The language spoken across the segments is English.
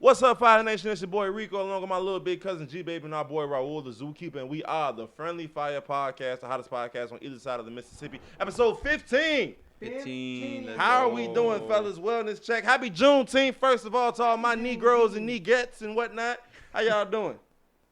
What's up, Fire Nation? It's your boy Rico, along with my little big cousin G-Baby and our boy Raul, the Zookeeper, and we are the Friendly Fire Podcast, the hottest podcast on either side of the Mississippi. Episode 15. 15. How are we doing, fellas? Wellness check. Happy Juneteenth, first of all, to all my Negroes and Negettes and whatnot. How y'all doing?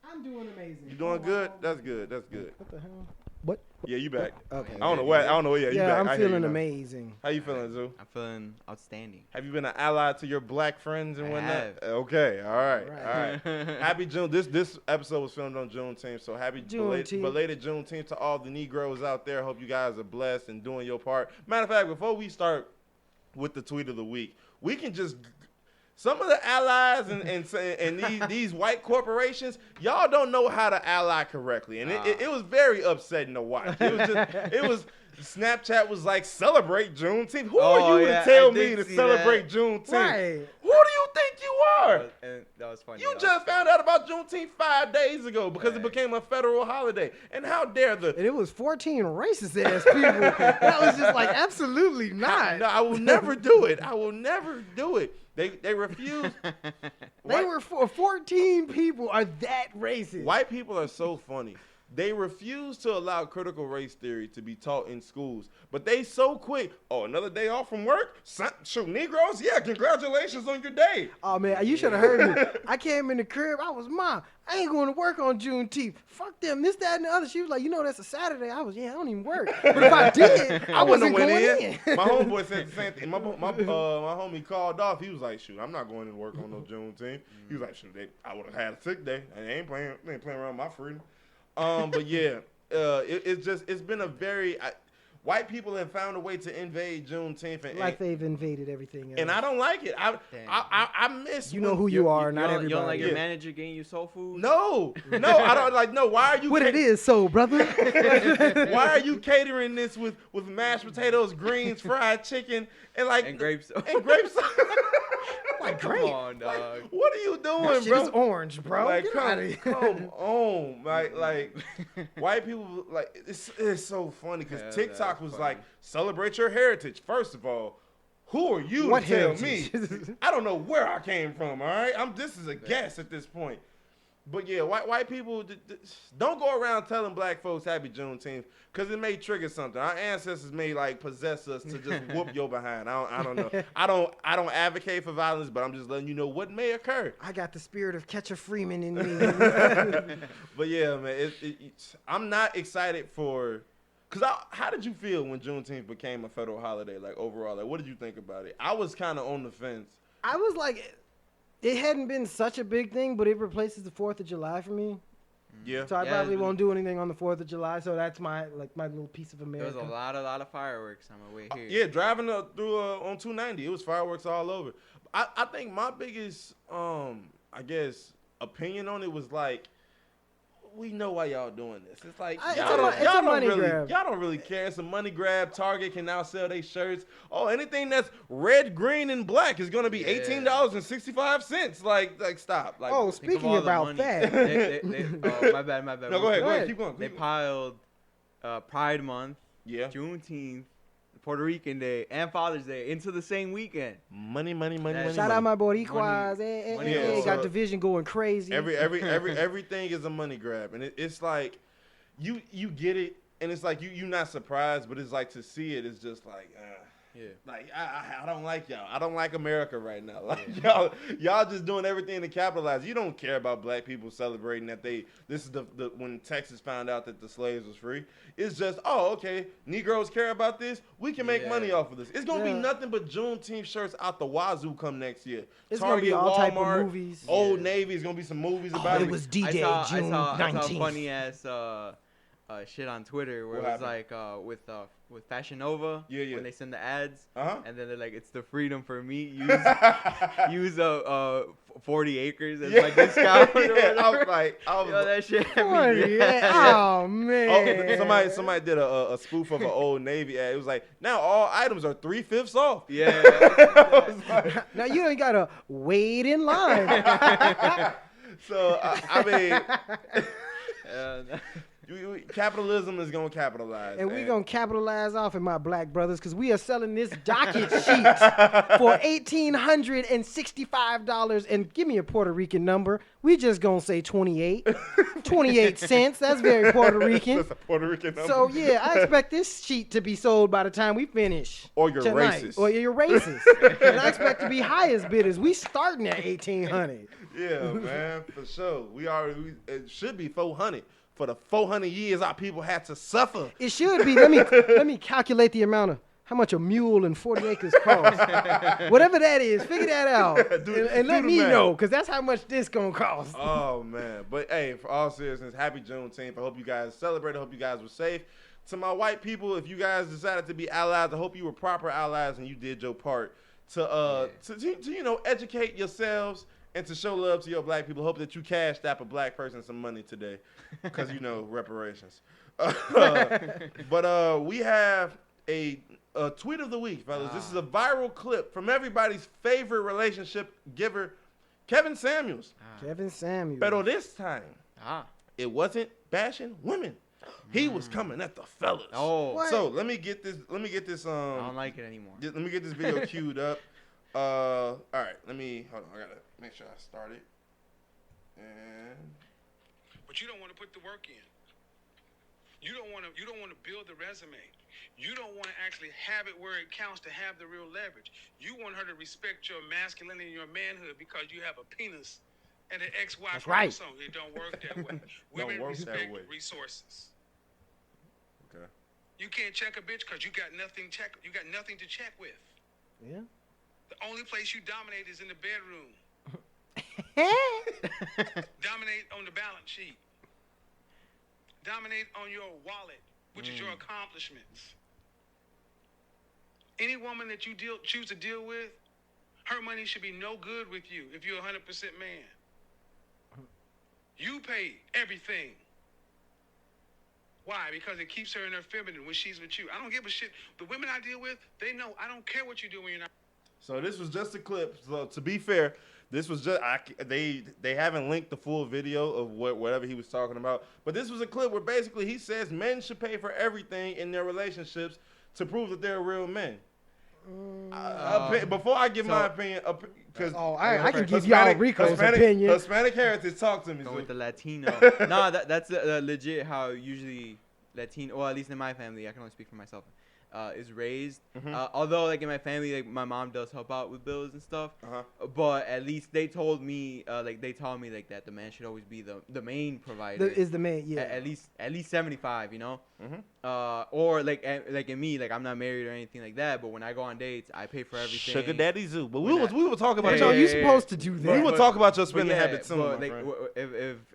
I'm doing amazing. You doing good? That's good. That's good. What the hell? What? Yeah, you back. Okay. I don't know what. Yeah, you back. I'm feeling amazing. How you feeling, Zoo? I'm feeling outstanding. Have you been an ally to your black friends and whatnot? have. Okay, all right. Right. Happy June. This episode was filmed on Juneteenth, so happy belated Juneteenth to all the Negroes out there. Hope you guys are blessed and doing your part. Matter of fact, before we start with the tweet of the week, we can just. Some of the allies and these white corporations, y'all don't know how to ally correctly, and it was very upsetting to watch. It was Snapchat was like, celebrate Juneteenth. Who are you to tell me to celebrate Juneteenth? Right. Who do you think you are? And that was funny. You just found out about Juneteenth 5 days ago because it became a federal holiday. And how dare the... And it was 14 racist ass people. That was just like, absolutely not. No, I will never do it. I will never do it. They refuse. They were 14 people are that racist. White people are so funny. They refuse to allow critical race theory to be taught in schools, but they so quick. Oh, another day off from work? Shoot, Negroes? Yeah, congratulations on your day. Oh, man, you should have heard me. I came in the crib. I was, Mom, I ain't going to work on Juneteenth. Fuck them, this, that, and the other. She was like, you know, that's a Saturday. I was, I don't even work. But if I did, I wasn't going in. My homeboy said the same thing. My homie called off. He was like, shoot, I'm not going to work on no Juneteenth. He was like, shoot, I would have had a sick day. I ain't playing around with my freedom. But yeah, it's been a very white people have found a way to invade Juneteenth, and they've invaded everything else. And I don't like it. I miss. You know who you are, not everybody. You don't like your manager getting you soul food? No, I don't like. No, why are you? What it is, soul brother? Why are you catering this with mashed potatoes, greens, fried chicken, and grapes? And grapes. Like grape. Come on, dog. Like, what are you doing, that shit bro? is orange, bro. Like, come on. Like white people, like, it's so funny because TikTok was like, celebrate your heritage. First of all, who are you to tell me? I don't know where I came from, all right? This is a guess at this point. But yeah, white people don't go around telling black folks happy Juneteenth because it may trigger something. Our ancestors may like possess us to just whoop your behind. I don't know. I don't advocate for violence, but I'm just letting you know what may occur. I got the spirit of Catcher Freeman in me. But yeah, man, I'm not excited for. Cause how did you feel when Juneteenth became a federal holiday? Like overall, like what did you think about it? I was kind of on the fence. I was like. It hadn't been such a big thing, but it replaces the 4th of July for me. Yeah. So I probably won't do anything on the 4th of July. So that's my little piece of America. There was a lot of fireworks on my way here. Yeah, driving through on 290, it was fireworks all over. I think my biggest, I guess, opinion on it was like, we know why y'all doing this. It's like y'all don't really care. It's a money grab. Target can now sell their shirts. Oh, anything that's red, green, and black is gonna be $18.65. Like stop. Like, oh, speaking about that. My bad. No, go ahead. Keep going. They piled Pride Month, yeah, Juneteenth, Puerto Rican Day, and Father's Day into the same weekend. Money. Shout out my boy Equaz. Got division going crazy. Everything is a money grab, and it's like you get it, and it's like you're not surprised, but it's like to see it is just like. Yeah. Like I don't like y'all. I don't like America right now. Like y'all just doing everything to capitalize. You don't care about black people celebrating that this is the when Texas found out that the slaves was free. It's just, oh, okay, Negroes care about this. We can make money off of this. It's gonna be nothing but Juneteenth shirts out the wazoo come next year. It's Target, gonna be all Walmart, type of movies. Old Navy is gonna be some movies about it. It was D-Day, June 19th. I saw funny ass shit on Twitter where it was like with Fashion Nova when they send the ads and then they're like, it's the freedom for me, use 40 acres as my discount. I was like, that shit. Oh man! Oh, somebody did a spoof of an Old Navy ad. It was like, now all items are 3/5 off. Yeah. Now you ain't gotta wait in line. So I mean. Capitalism is gonna capitalize, and we're gonna capitalize off it, my black brothers, because we are selling this docket sheet for $1,865. And give me a Puerto Rican number. We just gonna say 28 cents. That's very Puerto Rican. That's a Puerto Rican number. So yeah, I expect this sheet to be sold by the time we finish. Or you're racist. Or you're racist. And I expect to be highest bidders. We starting at 1,800. Yeah, man, for sure. It should be 400. For the 400 years our people had to suffer. It should be. Let me calculate the amount of how much a mule and 40 acres cost. Whatever that is, figure that out. and let me know, because that's how much this going to cost. Oh, man. But, hey, for all seriousness, happy Juneteenth. I hope you guys celebrate. I hope you guys were safe. To my white people, if you guys decided to be allies, I hope you were proper allies and you did your part to educate yourselves and to show love to your black people. Hope that you cashed out a black person some money today because, reparations. But we have a tweet of the week, fellas. This is a viral clip from everybody's favorite relationship giver, Kevin Samuels. Kevin Samuels. But this time, it wasn't bashing women. He was coming at the fellas. Oh. What? So let me get this. I don't like it anymore. Let me get this video queued up. All right. Hold on. I gotta make sure I start it. But you don't want to put the work in. You don't want to build the resume. You don't want to actually have it where it counts to have the real leverage. You want her to respect your masculinity and your manhood because you have a penis and an XY chromosome. Right. It don't work that way. Women respect resources. Okay. You can't check a bitch because you got nothing to check with. Yeah. The only place you dominate is in the bedroom. Dominate on the balance sheet. Dominate on your wallet, which is your accomplishments. Any woman that you choose to deal with, her money should be no good with you if you're 100% man. You pay everything. Why? Because it keeps her in her feminine when she's with you. I don't give a shit. The women I deal with, they know I don't care what you do when you're not. So this was just a clip. So to be fair, this was just they haven't linked the full video of whatever he was talking about. But this was a clip where basically he says men should pay for everything in their relationships to prove that they're real men. Before I give my opinion, because I can give y'all Rico's opinion. Hispanic heritage, talk to me. Go with the Latino. No, that's legit how usually Latino, or at least in my family, I can only speak for myself, is raised. Although, like in my family, like my mom does help out with bills and stuff. But at least they told me, they taught me like that the man should always be the main provider. Is the main, yeah. At least 75, you know. Or like in me, like I'm not married or anything like that. But when I go on dates, I pay for everything. Sugar daddy zoo. But we will talk about you supposed to do that. We will talk about your spending habits soon. But like,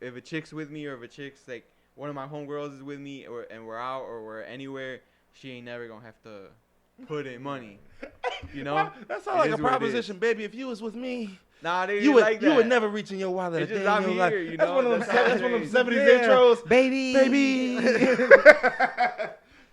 if a chick's with me, or if a chick's like one of my homegirls is with me, and we're out or we're anywhere, she ain't never gonna have to put in money. You know? That sounds like a proposition, baby. If you was with me, nah, they you would like that. You would never reach in your wallet. It's just I'm here, like, you that's know? One of them 70s intros. Baby.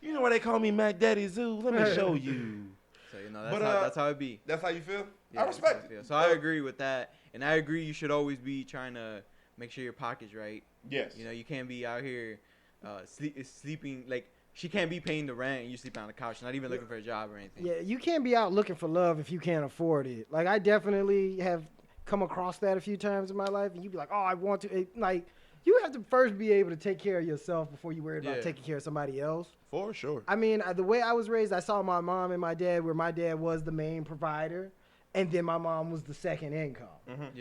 You know why they call me Mac Daddy Zoo? Let me show you. So that's how it be. That's how you feel? Yeah, I respect it. So I agree with that, and I agree you should always be trying to make sure your pocket's right. Yes. You know, you can't be out here sleeping like. She can't be paying the rent and you sleeping on the couch, not even looking for a job or anything. Yeah, you can't be out looking for love if you can't afford it. Like, I definitely have come across that a few times in my life, and you be like, oh, I want to. You have to first be able to take care of yourself before you worry about taking care of somebody else. For sure. I mean, the way I was raised, I saw my mom and my dad, where my dad was the main provider, and then my mom was the second income.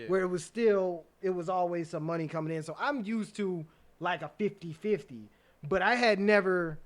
Where it was always some money coming in. So I'm used to like a 50-50, but I had never...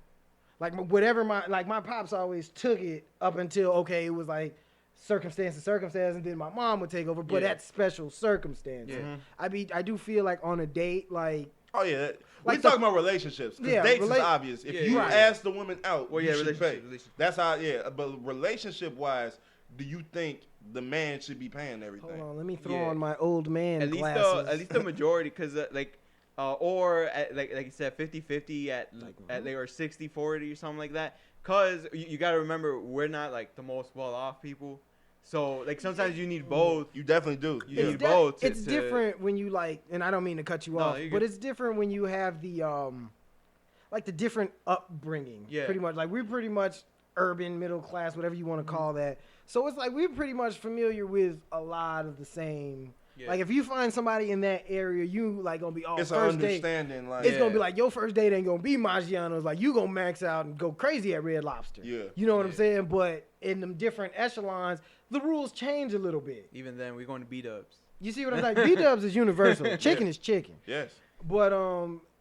Like, whatever my pops always took it up until, it was like circumstance, and then my mom would take over, but that's special circumstance. Yeah. I do feel like on a date, like... Oh, yeah. We're talking about relationships. Because dates is obvious. If you ask the woman out, you should pay. That's how, But relationship-wise, do you think the man should be paying everything? Hold on, let me throw on my old man glasses. At least the majority, because, or like you said, 50-50 or 60-40 or something like that. Cause you gotta remember, we're not like the most well off people. So like sometimes you need both. You definitely do. You need both. It's different when you and I don't mean to cut you off, but it's different when you have the like the different upbringing. Yeah. Pretty much. Like we're pretty much urban, middle class, whatever you want to call that. So it's like we're pretty much familiar with a lot of the same. Yeah. Like if you find somebody in that area, you like gonna be all it's first an understanding. Date, like it's gonna be like your first date ain't gonna be Maggiano's. Like you gonna max out and go crazy at Red Lobster. Yeah, you know what I'm saying? But in them different echelons, the rules change a little bit. Even then, we're going to B-dubs. You see what I'm saying? B-dubs is universal. Chicken is chicken. Yes. But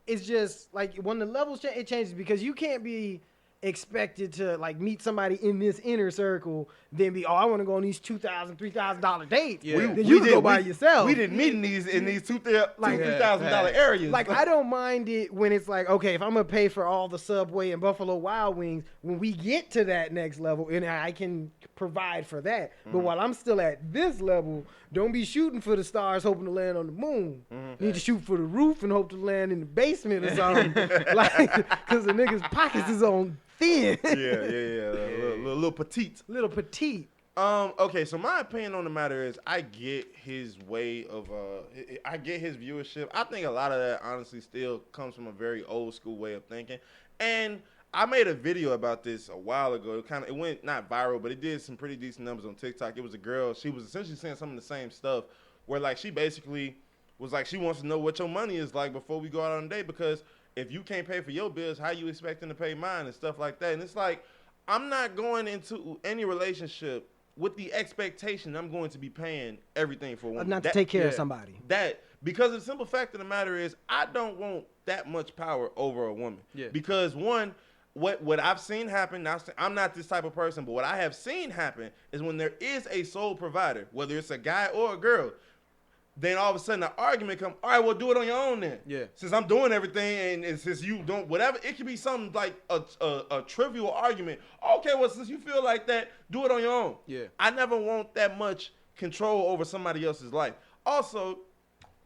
it's just like when the levels change, it changes because you can't be expected to like meet somebody in this inner circle, then be I want to go on these $2,000, $3,000 dates. Yeah. Then you can go by yourself. We didn't meet in these $2,000 areas. Like I don't mind it when it's like, okay, if I'm gonna pay for all the Subway and Buffalo Wild Wings, when we get to that next level, and I can provide for that. But while I'm still at this level, don't be shooting for the stars hoping to land on the moon. Need to shoot for the roof and hope to land in the basement or something. Like, because the nigga's pockets is on thin. Little petite. Little petite. Okay, so my opinion on the matter is I get his way of I get his viewership. I think a lot of that honestly still comes from a very old school way of thinking. And I made a video about this a while ago. It went not viral, but it did some pretty decent numbers on TikTok. It was a girl. She was essentially saying some of the same stuff where like she basically was like she wants to know what your money is like before we go out on a date, because if you can't pay for your bills, how you expecting to pay mine and stuff like that. And it's like, I'm not going into any relationship with the expectation I'm going to be paying everything for a woman. Not to take care of somebody. Because the simple fact of the matter is I don't want that much power over a woman. Yeah. Because one, what I've seen happen, I'm not this type of person, but what I have seen happen is when there is a sole provider, whether it's a guy or a girl, then all of a sudden the argument comes, all right, well, do it on your own then. Yeah. Since I'm doing everything and since you don't, whatever, it could be something like a trivial argument. Okay, well, since you feel like that, do it on your own. Yeah. I never want that much control over somebody else's life. Also,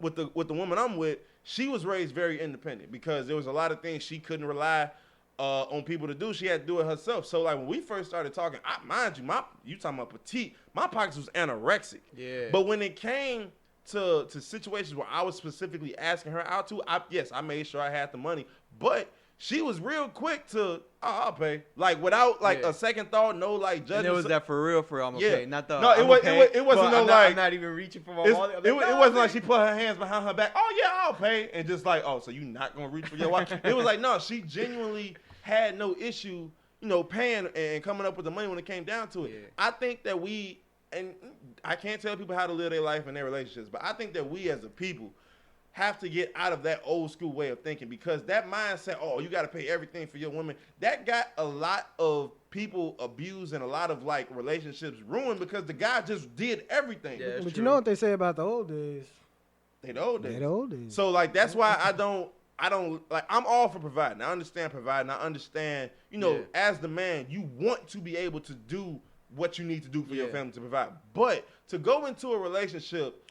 with the woman I'm with, she was raised very independent because there was a lot of things she couldn't rely on people to do. She had to do it herself. So like when we first started talking, mind you, you talking about petite, my pockets was anorexic. Yeah. But when it came to situations where I was specifically asking her out to, I made sure I had the money, but she was real quick to, I'll pay, like without like a second thought, no like judgment. And it was that for real, I'm gonna pay, not the. No, it wasn't no like. I'm not even reaching for my wallet. It wasn't like she put her hands behind her back. Oh yeah, I'll pay, and just like, oh, so you not gonna reach for your wallet? It was like, no, she genuinely had no issue, paying and coming up with the money when it came down to it. Yeah. I think that and I can't tell people how to live their life and their relationships, but I think that we as a people have to get out of that old school way of thinking, because that mindset, oh, you got to pay everything for your woman, that got a lot of people abused and a lot of like relationships ruined because the guy just did everything. Yeah, but you know what they say about the old days? They the old days. So like that's why I don't like, I'm all for providing. I understand providing. I understand, as the man, you want to be able to do what you need to do for your family to provide. But to go into a relationship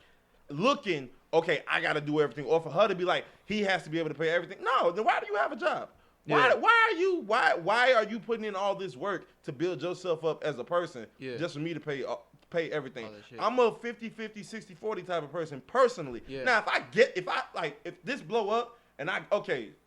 looking, okay, I got to do everything, or for her to be like, he has to be able to pay everything. No, then why do you have a job? Yeah. Why are you putting in all this work to build yourself up as a person just for me to pay everything? I'm a 50-50, 60-40 type of person personally. Yeah. Now, if this blow up, and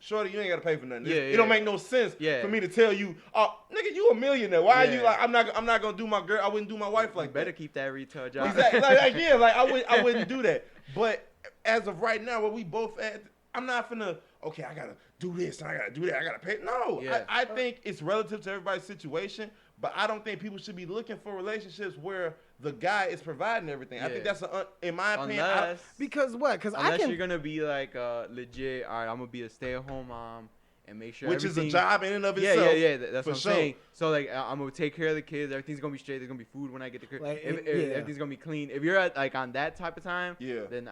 shorty, you ain't gotta pay for nothing. It don't make no sense for me to tell you, oh, nigga, you a millionaire. Why are you like? I'm not gonna do my girl. I wouldn't do my wife like that. Better keep that retail job. Exactly. I wouldn't do that. But as of right now, where we both at, I'm not finna. Okay, I gotta do this and I gotta do that. I gotta pay. No, I think it's relative to everybody's situation. But I don't think people should be looking for relationships where the guy is providing everything. I think that's in my opinion. Because you're gonna be like legit. All right, I'm gonna be a stay-at-home mom and make sure. Which is a job in and of itself. Yeah. That's what I'm saying. So like, I'm gonna take care of the kids. Everything's gonna be straight. There's gonna be food when I get to crib. Everything's gonna be clean. If you're at, like on that type of time, then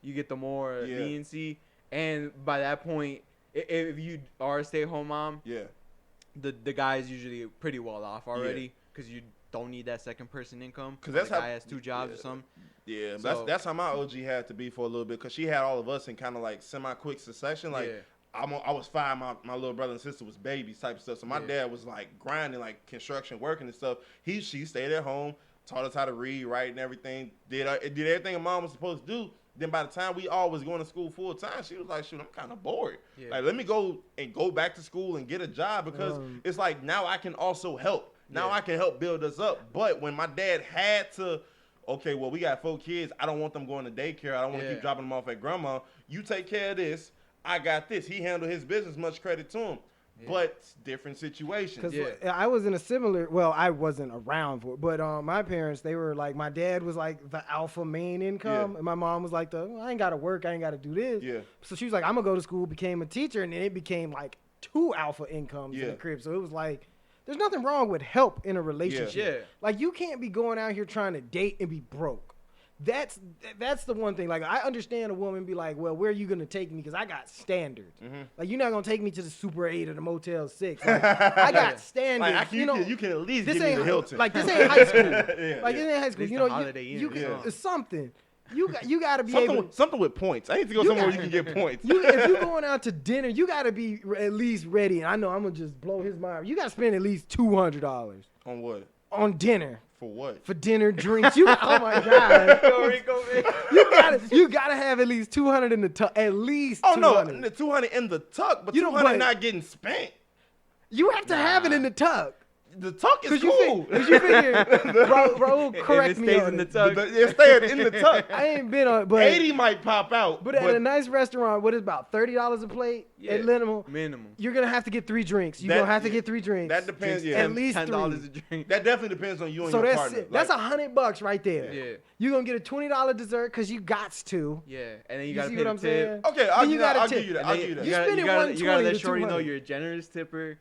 you get the more leniency. And by that point, if you are a stay-at-home mom, the guy is usually pretty well off already because you don't need that second person income. Because that's how guy has 2 jobs or something. Yeah, so, that's how my OG had to be for a little bit, because she had all of us in kind of like semi-quick succession. Like I was 5, my little brother and sister was babies type of stuff. So my dad was like grinding, like construction, working and stuff. She stayed at home, taught us how to read, write, and everything. Did everything a mom was supposed to do. Then by the time we all was going to school full time, she was like, shoot, I'm kind of bored. Yeah. Like, let me go back to school and get a job because it's like now I can also help. Now I can help build us up. But when my dad had to, okay, well, we got 4 kids. I don't want them going to daycare. I don't want to keep dropping them off at grandma. You take care of this. I got this. He handled his business. Much credit to him. Yeah. But different situations. Because I was in a similar, well, I wasn't around for it, but my parents, they were like, my dad was like the alpha main income, and my mom was like I ain't got to work, I ain't got to do this. Yeah. So she was like, I'm going to go to school, became a teacher, and then it became like 2 alpha incomes in the crib. So it was like, there's nothing wrong with help in a relationship. Yeah. Like, you can't be going out here trying to date and be broke. That's the one thing. Like, I understand a woman be like, well, where are you going to take me? Because I got standards. Mm-hmm. Like, you're not going to take me to the Super 8 or the Motel 6. Like, I got standards. Like, you can at least give me the Hilton. Like, this ain't high school. Like, this ain't high school. You know, you can, it's something. You got to be something with points. I need to go somewhere where you can get points. If you're going out to dinner, you got to be at least ready. And I know I'm going to just blow his mind. You got to spend at least $200. On what? On dinner. For what? For dinner, drinks. Oh my God! you gotta have at least 200 in the tuck. At least. Oh 200. No, the 200 in the tuck, but 200 not getting spent. You have to have it in the tuck. The tuck is cool. Because you figure, bro, correct me on it. It stays in the tuck. I ain't been on it, but 80 might pop out. But at a nice restaurant, what is about $30 a plate at minimum? You're gonna have to get 3 drinks. You're gonna have to get 3 drinks. That depends. At least $10 a drink. That definitely depends on you and your partner. That's $100 right there. Yeah. You're gonna get a $20 dessert because you gots to. Yeah, and then you gotta pay the tip. Okay, I'll give you that. You spend it 120. You gotta let shorty know you're a generous tipper.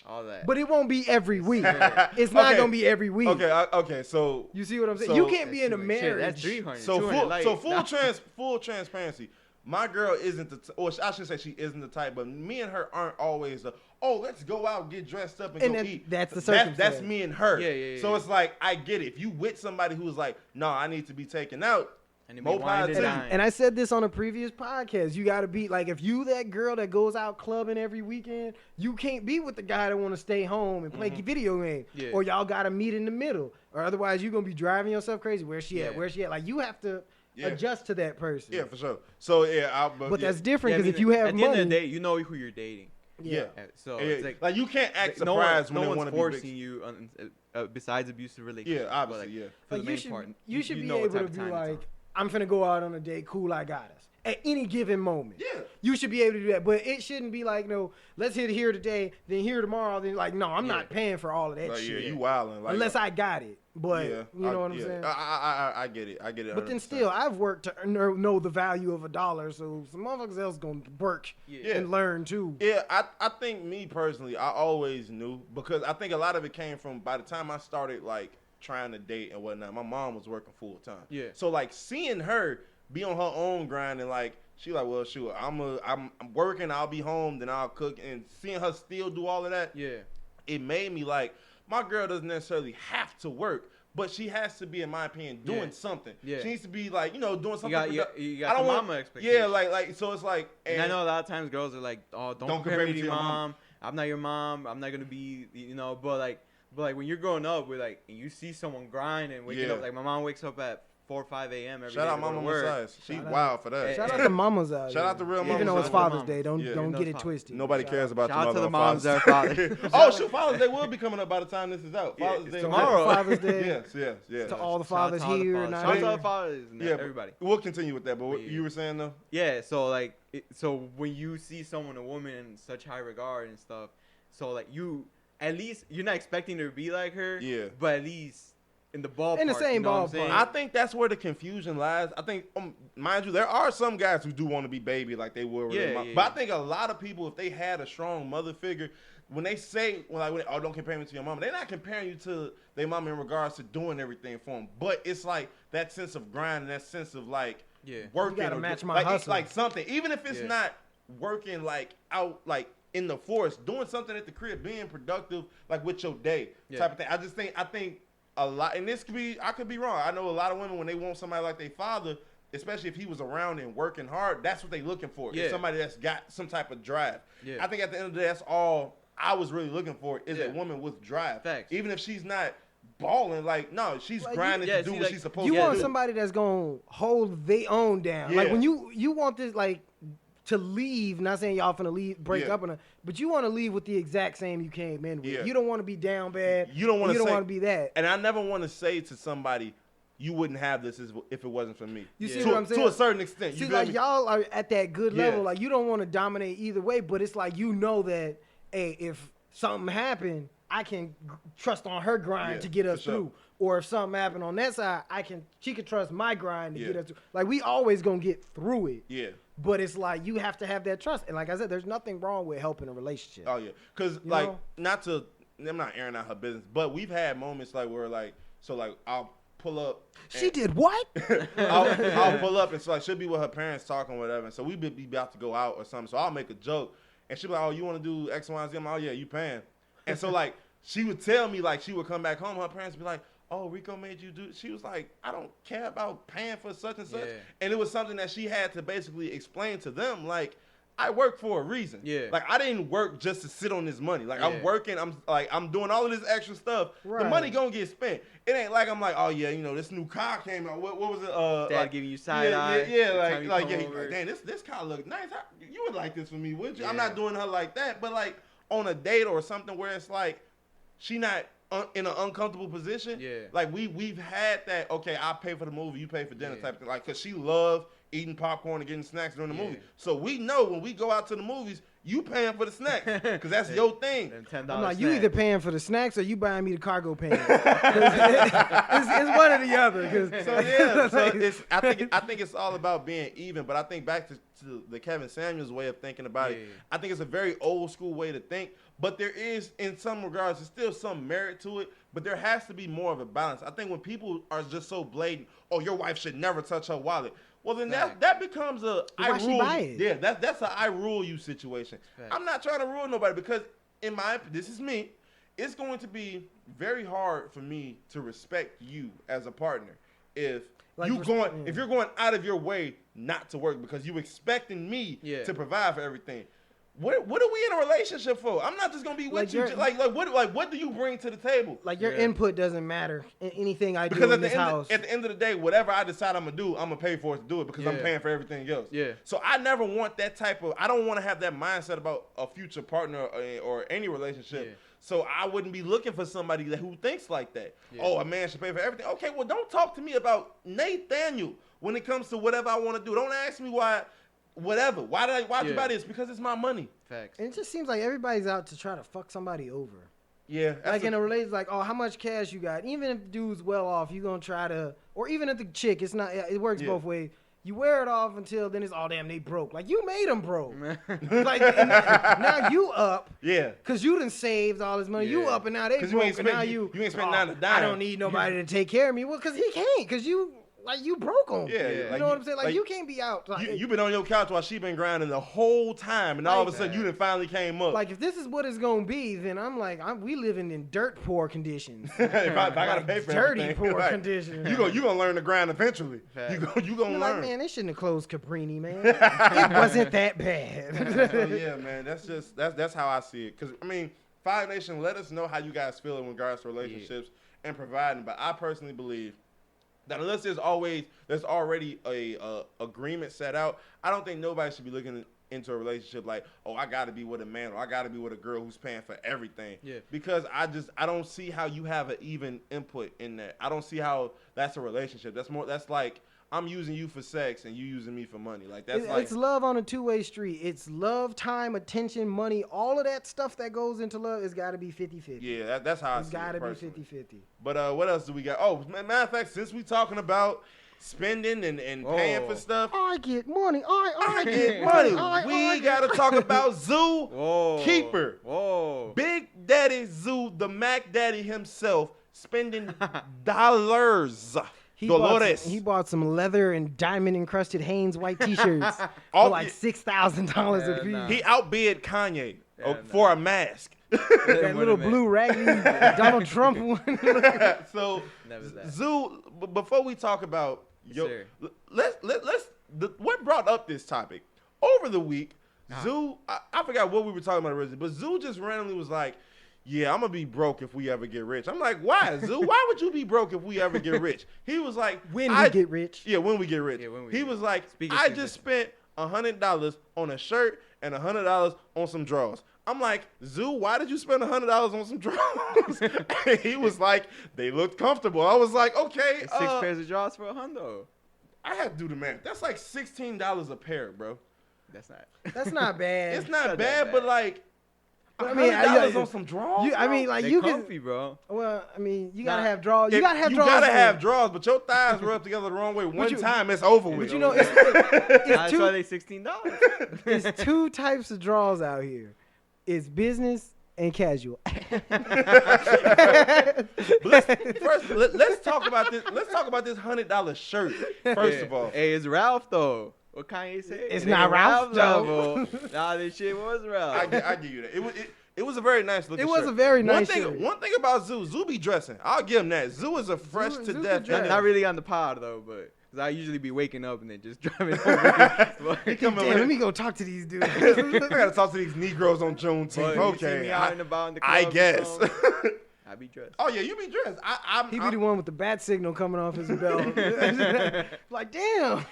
All that. But it won't be every week. It's not gonna be every week. Okay. So you see what I'm saying? You can't be in a marriage. That's 300. So full transparency. My girl isn't or I should say she isn't the type, but me and her aren't always let's go out, get dressed up, and go eat. That's the circumstance. That's me and her. Yeah. So it's like I get it. If you with somebody who's like, no, I need to be taken out. And I said this on a previous podcast. You got to be like, if you that girl that goes out clubbing every weekend, you can't be with the guy that want to stay home and play video games. Yeah. Or y'all got to meet in the middle. Or otherwise, you're going to be driving yourself crazy. Where's she at? Like, you have to adjust to that person. Yeah, for sure. So, but that's different because if you have money. At the end of the day, you know who you're dating. Yeah. So it's like you can't act surprised when they want to be forcing you besides abusive relationships. Yeah, obviously, For the main part, you should be able to be like, I'm finna go out on a date. Cool, I got us. At any given moment. Yeah. You should be able to do that. But it shouldn't be like, no, let's hit here today, then here tomorrow. Then like, no, I'm not paying for all of that shit. Yeah, you wilding. Like, unless I got it. But you know what I'm saying? I get it. 100%. But then still, I've worked to know the value of $1. So some motherfuckers else going to work and learn too. Yeah, I think me personally, I always knew. Because I think a lot of it came from by the time I started like trying to date and whatnot, my mom was working full time. Yeah. So like seeing her be on her own grind and like she like, well, shoot, I'm working, I'll be home, then I'll cook, and seeing her still do all of that. Yeah. It made me like, my girl doesn't necessarily have to work, but she has to be, in my opinion, doing something. Yeah. She needs to be like, doing something. You got the mama expectations. Yeah, like so it's like. And I know a lot of times girls are like, oh, don't compare me to your mom. I'm not your mom. I'm not gonna be, but like when you're growing up, with like, and you see someone grind and waking up, like my mom wakes up at 4 or 5 a.m. every day. Shout out Mama Messias. She wild for that. Shout out to mamas out. Shout out to real mamas. Even though it's Father's Day, don't get it twisted. Nobody cares about shout your mother. Shout out to the moms that are fathers. Oh shoot, Father's Day will be coming up by the time this is out. Father's Day tomorrow. Father's Day. Yes. To all the fathers here. Shout out to all the fathers. Everybody. We'll continue with that. But what you were saying though? Yeah. So like, so when you see someone, a woman, in such high regard and stuff, so like at least you're not expecting her to be like her. Yeah. But at least in the ballpark. In the same ballpark. I think that's where the confusion lies. I think, mind you, there are some guys who do want to be baby like they were with their mom. But I think a lot of people, if they had a strong mother figure, when they say, don't compare me to your mama, they're not comparing you to their mama in regards to doing everything for them. But it's like that sense of grind and that sense of like working. You gotta match my hustle. It's like something, even if it's not working like out like in the forest, doing something at the crib, being productive like with your day type of thing. I think a lot, and I could be wrong. I know a lot of women, when they want somebody like their father, especially if he was around and working hard, that's what they looking for. Yeah. Is somebody that's got some type of drive. Yeah. I think at the end of the day, that's all I was really looking for is a woman with drive. Facts. Even if she's not balling. Like, no, she's grinding to do what she's supposed to do. You want somebody that's going to hold their own down. Yeah. Like, when you want this, like, to leave, not saying y'all finna leave, break up, but you want to leave with the exact same you came in with. Yeah. You don't want to be down bad. You don't want to be that. And I never want to say to somebody, you wouldn't have this if it wasn't for me. You see what I'm saying? To a certain extent. See, like, y'all are at that good level. Like, you don't want to dominate either way, but it's like, you know that, hey, if something happened, I can trust on her grind to get us through. Or if something happened on that side, she can trust my grind to get us through. Like, we always gonna get through it. Yeah. But it's like, you have to have that trust. And like I said, there's nothing wrong with helping a relationship. Oh yeah. Cause I'm not airing out her business, but we've had moments like where like, so like I'll pull up. She did what? I'll pull up and so like she'll be with her parents talking or whatever. And so we be about to go out or something. So I'll make a joke and she'll be like, oh, you want to do X, Y, and Z? I'm like, oh yeah, you paying. And so like she would tell me like she would come back home. Her parents would be like, oh, Rico made you do. She was like, I don't care about paying for such and such. Yeah. And it was something that she had to basically explain to them. Like, I work for a reason. Yeah. Like, I didn't work just to sit on this money. Like, I'm working. I'm doing all of this extra stuff. Right. The money gonna get spent. It ain't like I'm like, oh yeah, you know, this new car came out. What was it? Dad giving you side eye. Like damn, this car look nice. You would like this for me, would you? Yeah. I'm not doing her like that, but like on a date or something where it's like she not in an uncomfortable position. Yeah. Like we've had that. Okay, I pay for the movie, you pay for dinner type of thing. Like, cause she loved eating popcorn and getting snacks during the movie. So we know when we go out to the movies, you paying for the snacks because that's your thing. I'm like, you either paying for the snacks or you buying me the cargo pants. It's one or the other. I think it's all about being even. But I think back to the Kevin Samuels way of thinking about it. I think it's a very old school way to think. But there is, in some regards, there's still some merit to it. But there has to be more of a balance. I think when people are just so blatant, oh, your wife should never touch her wallet. Well, then that becomes a I rule you. Yeah, that's a I rule you situation. Right. I'm not trying to rule nobody because this is me. It's going to be very hard for me to respect you as a partner if you're going out of your way not to work because you expecting me to provide for everything. What are we in a relationship for? I'm not just gonna be with you. What do you bring to the table? Like your input doesn't matter in anything I do in this house. At the end of the day, whatever I decide I'm gonna do, I'm gonna pay for it to do it because I'm paying for everything else. Yeah. So I never want that type of. I don't want to have that mindset about a future partner or any relationship. Yeah. So I wouldn't be looking for somebody who thinks like that. Yeah. Oh, a man should pay for everything. Okay, well, don't talk to me about Nathaniel when it comes to whatever I want to do. Don't ask me why. Whatever. Why'd you buy this? Because it's my money. Facts. And it just seems like everybody's out to try to fuck somebody over. Yeah. Like in a relationship, like, oh, how much cash you got? Even if dude's well off, you gonna try to, or even if the chick, it's not. It works both ways. You wear it off until then it's all damn they broke. Like you made them broke. Like now you up. Yeah. Cause you done saved all this money. Yeah. You up and now they broke. And now you ain't spent none of dime. I don't need nobody to take care of me. Well, cause he can't. Cause you. Like, you broke them. Yeah. You know what I'm saying? Like you can't be out. Like, you been on your couch while she been grinding the whole time, and all of a sudden you done finally came up. Like, if this is what it's going to be, then I'm like, we living in dirt poor conditions. If I got to pay for dirty poor conditions. You gonna learn to grind eventually. You gonna learn. Like, man, they shouldn't have closed Cabrini, man. It wasn't that bad. So, yeah, man, that's how I see it. Because, I mean, Five Nation, let us know how you guys feel in regards to relationships and providing. But I personally believe that unless there's already a agreement set out, I don't think nobody should be looking into a relationship like, oh, I got to be with a man or I got to be with a girl who's paying for everything. Yeah. Because I don't see how you have an even input in that. I don't see how that's a relationship. That's like I'm using you for sex and you using me for money. Like it's love on a two-way street. It's love, time, attention, money. All of that stuff that goes into love has got to be 50-50. Yeah, that's how it's got to be 50-50. But what else do we got? Oh, matter of fact, since we talking about spending and paying for stuff, I get money. I get money. We got to talk about Zookeeper. Whoa. Big Daddy Zoo, the Mac Daddy himself, spending dollars. He bought some leather and diamond encrusted Hanes white T-shirts for like $6,000 a piece. He outbid Kanye for a mask. That little blue raggedy Donald Trump one. So Zoo, before we talk about what brought up this topic over the week, Zoo. I forgot what we were talking about originally, but Zoo just randomly was like, yeah, I'm gonna be broke if we ever get rich. I'm like, why, Zoo? Why would you be broke if we ever get rich? He was like, when we get rich. Yeah, when we get rich. He was like, I just spent $100 on a shirt and $100 on some drawers. I'm like, Zoo, why did you spend $100 on some drawers? And he was like, they looked comfortable. I was like, okay. 6 pairs of drawers for $100. I had to do the math. That's like $16 a pair, bro. That's not bad. It's not bad, but like, I mean, $100 on some drawers. I mean, like, they're you comfy, can, bro. Well, I mean, you gotta have drawers. You gotta have drawers, but your thighs rub together the wrong way. One time, it's over with. But you know, it's that's why they $16. It's 2 types of drawers out here. It's business and casual. Let's talk about this. Let's talk about this $100 shirt first of all. Hey, it's Ralph though. What Kanye say? It's not Ralph though. Nah, this shit was Ralph. I give you that. It was a very nice looking shirt. It was a very nice shirt. One thing about Zoo be dressing. I'll give him that. Zoo is a fresh to death. Not really on the pod though, but because I usually be waking up and then just driving over. Damn, let me go talk to these dudes. I gotta talk to these Negroes on Juneteenth. Okay, I guess. I be dressed. Oh yeah, you be dressed. He be the one with the bat signal coming off his belt. Like, damn.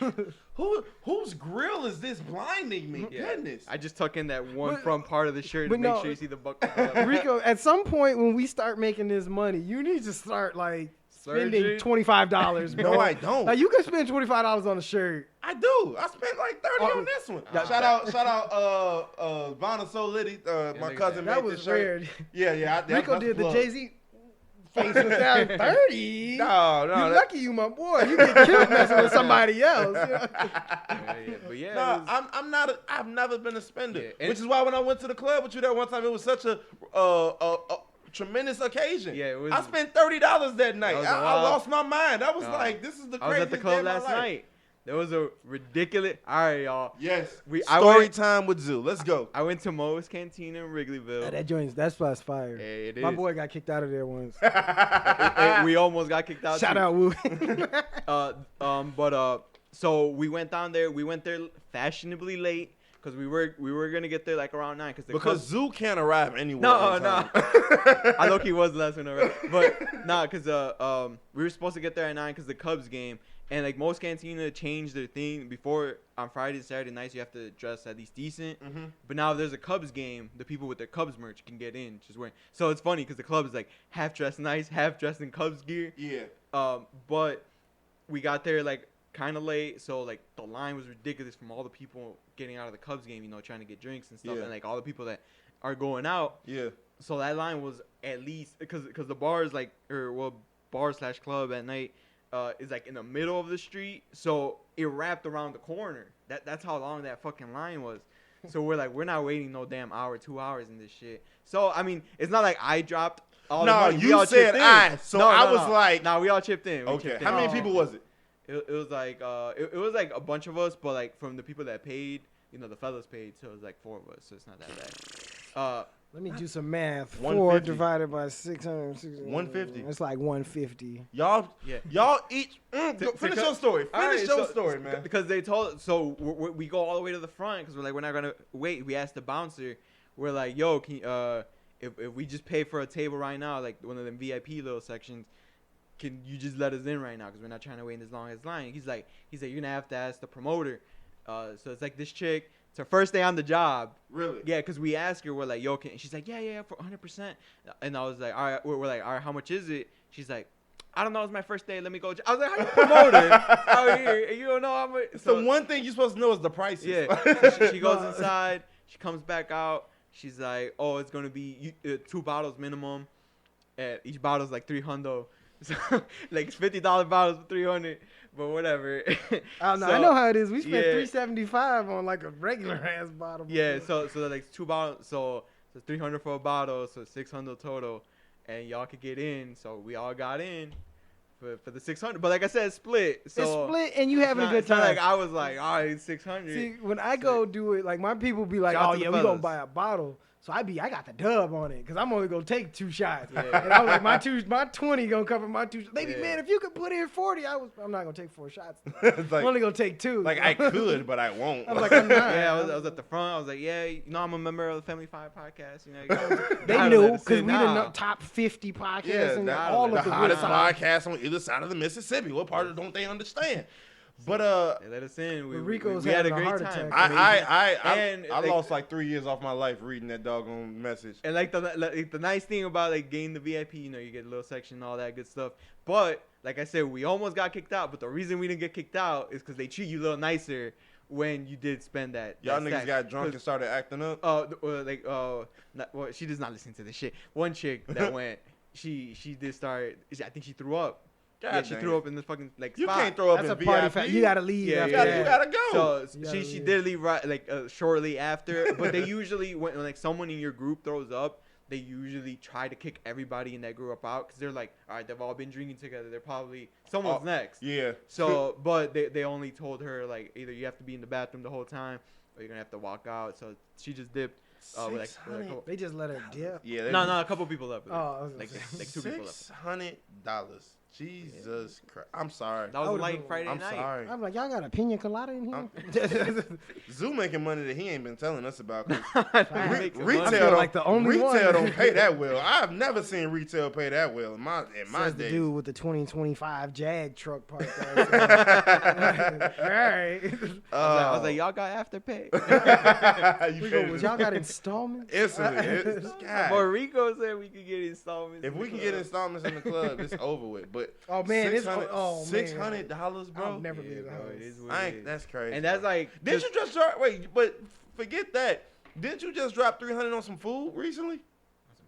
Whose grill is this blinding me? Yeah. Goodness. I just tuck in that one front part of the shirt to make sure you see the buckle. Rico, at some point when we start making this money, you need to start like spending $25, bro. No, I don't. Like, you can spend $25 on a shirt. I do. I spent like $30 on this one. Shout out Vanna So Liddy, my cousin. That was weird. Yeah. Rico did the Jay-Z face with that 30. No. You lucky you, my boy. You get killed messing with somebody else. But yeah. No, I've never been a spender. Yeah, which is why when I went to the club with you that one time, it was such a tremendous occasion. Yeah, I spent $30 that night. I lost my mind. I was like, this is the craziest day of my life. I was at the club last night. There was a ridiculous. All right, y'all. Yes. Story time with Zoo. Let's go. I went to Moe's Cantina in Wrigleyville. That spot's fire. Hey, it is. My boy got kicked out of there once. We almost got kicked out. Shout out, Woo. So we went down there. We went there fashionably late. Because we were gonna get there like around 9. Because Zoo can't arrive anywhere. No. I low-key was the last one to arrive. But because we were supposed to get there at 9 because the Cubs game. And like most Cantina changed their thing before on Fridays and Saturday nights you have to dress at least decent. Mm-hmm. But now if there's a Cubs game, the people with their Cubs merch can get in just wearing. So it's funny because the club is like half dressed nice, half dressed in Cubs gear. Yeah. But we got there like kind of late, so like the line was ridiculous from all the people getting out of the Cubs game, trying to get drinks and stuff, and like all the people that are going out. Yeah. So that line was at least because the bars bar/club at night. Is like in the middle of the street, so it wrapped around the corner. That's how long that fucking line was. So we're not waiting no damn hour, 2 hours in this shit. So I mean, it's not like I dropped all the money. You said I. So I was like, nah, we all chipped in. Okay. How many people was it? It was like it was like a bunch of us, but like from the people that paid, the fellas paid, so it was like 4 of us. So it's not that bad. Let me do some math. 4 divided by 660. 150. It's like 150. Y'all each finish your story. Finish your story, man. Because they told so we go all the way to the front because we're like we're not gonna wait. We asked the bouncer. We're like, yo, can if we just pay for a table right now, like one of them VIP little sections, can you just let us in right now? Because we're not trying to wait in this long as line. He's like you're gonna have to ask the promoter. So it's like this chick. It's her first day on the job. Really? Yeah, because we asked her, we're like, yo, and she's like, yeah, for 100%. And I was like, all right, we're like, all right, how much is it? She's like, I don't know, it's my first day, let me go. I was like, how you promoting out here? You don't know how much. So the one thing you're supposed to know is the prices. Yeah. So she goes inside, she comes back out. She's like, oh, it's going to be 2 bottles minimum. And each bottle's like $300. So, like, it's $50 bottles for $300. But whatever. I know how it is. We spent $375 on like a regular ass bottle. Yeah, so like 2 bottles. So it's $300 for a bottle, so $600 total, and y'all could get in. So we all got in for the $600. But like I said, it's split. So it's split, and you having a good time. Like I was like, all right, $600. See, when I go do it, like my people be like, oh yeah, we gonna buy a bottle. So I got the dub on it because I'm only gonna take 2 shots. Yeah. And I was like, my 20 gonna cover my 2. They be, man, if you could put in 40, I'm not gonna take 4 shots. Like, I'm only gonna take 2. Like I could, but I won't. I'm like, I'm not. Yeah, I was at the front. I was like, yeah, I'm a member of the Family 5 podcast. They knew because we the top 50 podcasts and all of the hottest podcasts on either side of the Mississippi. What part don't they understand? But they let us in. We had a great time. I lost like 3 years off my life reading that doggone message. And like the nice thing about like getting the VIP, you get a little section and all that good stuff. But like I said, we almost got kicked out. But the reason we didn't get kicked out is because they treat you a little nicer when you did spend that. Y'all niggas got drunk and started acting up. She does not listen to this shit. One chick that went, she did start. I think she threw up. God she threw up in this fucking spot. You can't throw up in VIP. You gotta leave. Yeah, you gotta So go. she did leave shortly after. But they usually when like someone in your group throws up, they usually try to kick everybody in that group out because they're like, all right, they've all been drinking together. They're probably someone's next. Yeah. So, but they only told her like either you have to be in the bathroom the whole time or you're gonna have to walk out. So she just dipped. They just let her dip. Yeah. No, a couple people left. Like 2 people left. $600. Jesus Christ. I'm sorry. That was like Friday night. I'm sorry. I'm like, y'all got a pina colada in here? Zoo making money that he ain't been telling us about. Retail don't pay that well. I've never seen retail pay that well in my days. The dude with the 2025 Jag truck parked there. All right. I was like, y'all got afterpay. Y'all got installments? But Rico said we could get installments. If we can get installments in the club, it's over with. But $600, bro. I'll never be that's crazy. And that's like, didn't you just drop? Wait, but forget that. Didn't you just drop $300 on some food recently?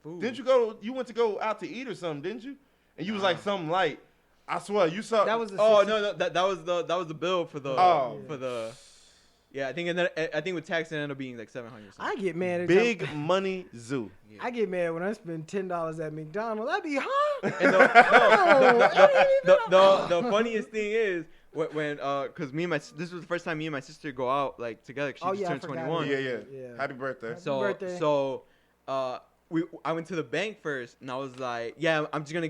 Didn't you go? You went to go out to eat or something, didn't you? And you was like something light. I swear you saw. That was that was the bill for the. Yeah, I think with tax it ended up being like $700. I get mad at Big Money Zoo. Yeah. I get mad when I spend $10 at McDonald's. I be And the funniest thing is when because this was the first time me and my sister go out like together. She just turned 21. Yeah. Happy birthday. I went to the bank first and I was like, yeah, I'm just gonna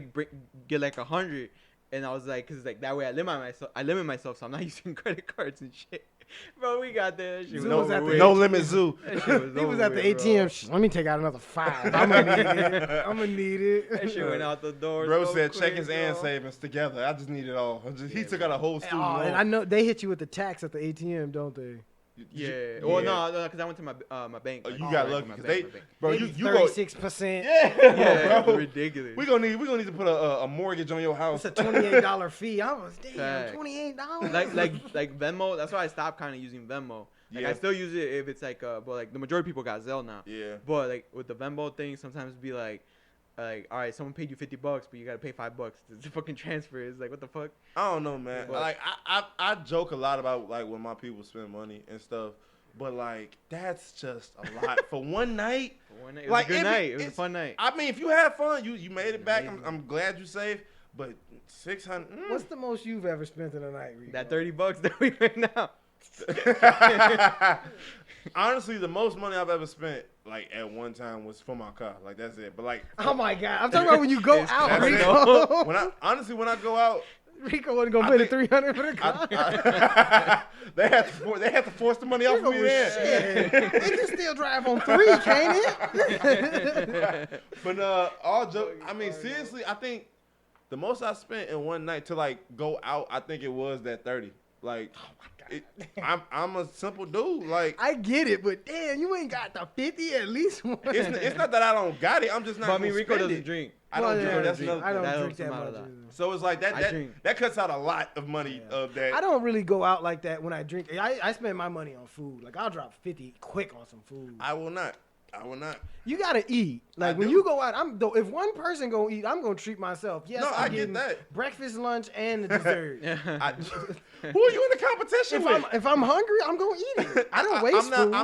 get like 100. And I was like, cause like that way I limit myself, so I'm not using credit cards and shit. Bro, we got there. No limit Zoo. He was at the ATM. Let me take out another 5. I'm gonna need it. That shit went out the door. Bro said checkings and savings together. I just need it all. He took out a whole student loan. And I know they hit you with the tax at the ATM, don't they? Yeah. Well, no, because I went to my bank. Oh, you got lucky because bro, you 36%. Yeah, bro. Ridiculous. We gonna need to put a mortgage on your house. It's a $28 fee. I was $28. Like Venmo. That's why I stopped kind of using Venmo. Like I still use it if it's like but like the majority of people got Zelle now. Yeah. But like with the Venmo thing, sometimes it'd be like, all right, someone paid you $50, but you gotta pay $5 to fucking transfer. It's like, what the fuck? I don't know, man. But, like I joke a lot about like when my people spend money and stuff, but like that's just a lot for one night. It was a good night. It was a fun night. I mean, if you had fun, you made it back. I'm glad you saved. But $600. What's the most you've ever spent in a night, Rico? That $30 that we made now. Honestly, the most money I've ever spent, like at one time, was for my car. Like that's it. But like, oh my god, I'm talking about when you go out, Rico. When I go out, Rico wasn't gonna pay the $300 for the car. They had to force the money off of me. Shit. They can still drive on 3, can't it? But all joke. I mean, seriously, I think the most I spent in one night to like go out, I think it was that 30. Like, I'm a simple dude. Like, I get it, but damn, you ain't got the 50 at least one. It's not that I don't got it. I'm just not. But I mean, Rico doesn't drink. I don't drink. That's another I don't thing. drink that much. So it's like that cuts out a lot of money of that. I don't really go out like that when I drink. I spend my money on food. Like I'll drop 50 quick on some food. I will not. You gotta eat. Like when you go out, if one person gonna eat, I'm gonna treat myself. Yes, no, I get that. Breakfast, lunch, and the dessert. Who are you in the competition with? If I'm hungry, I'm gonna eat it. I don't waste food.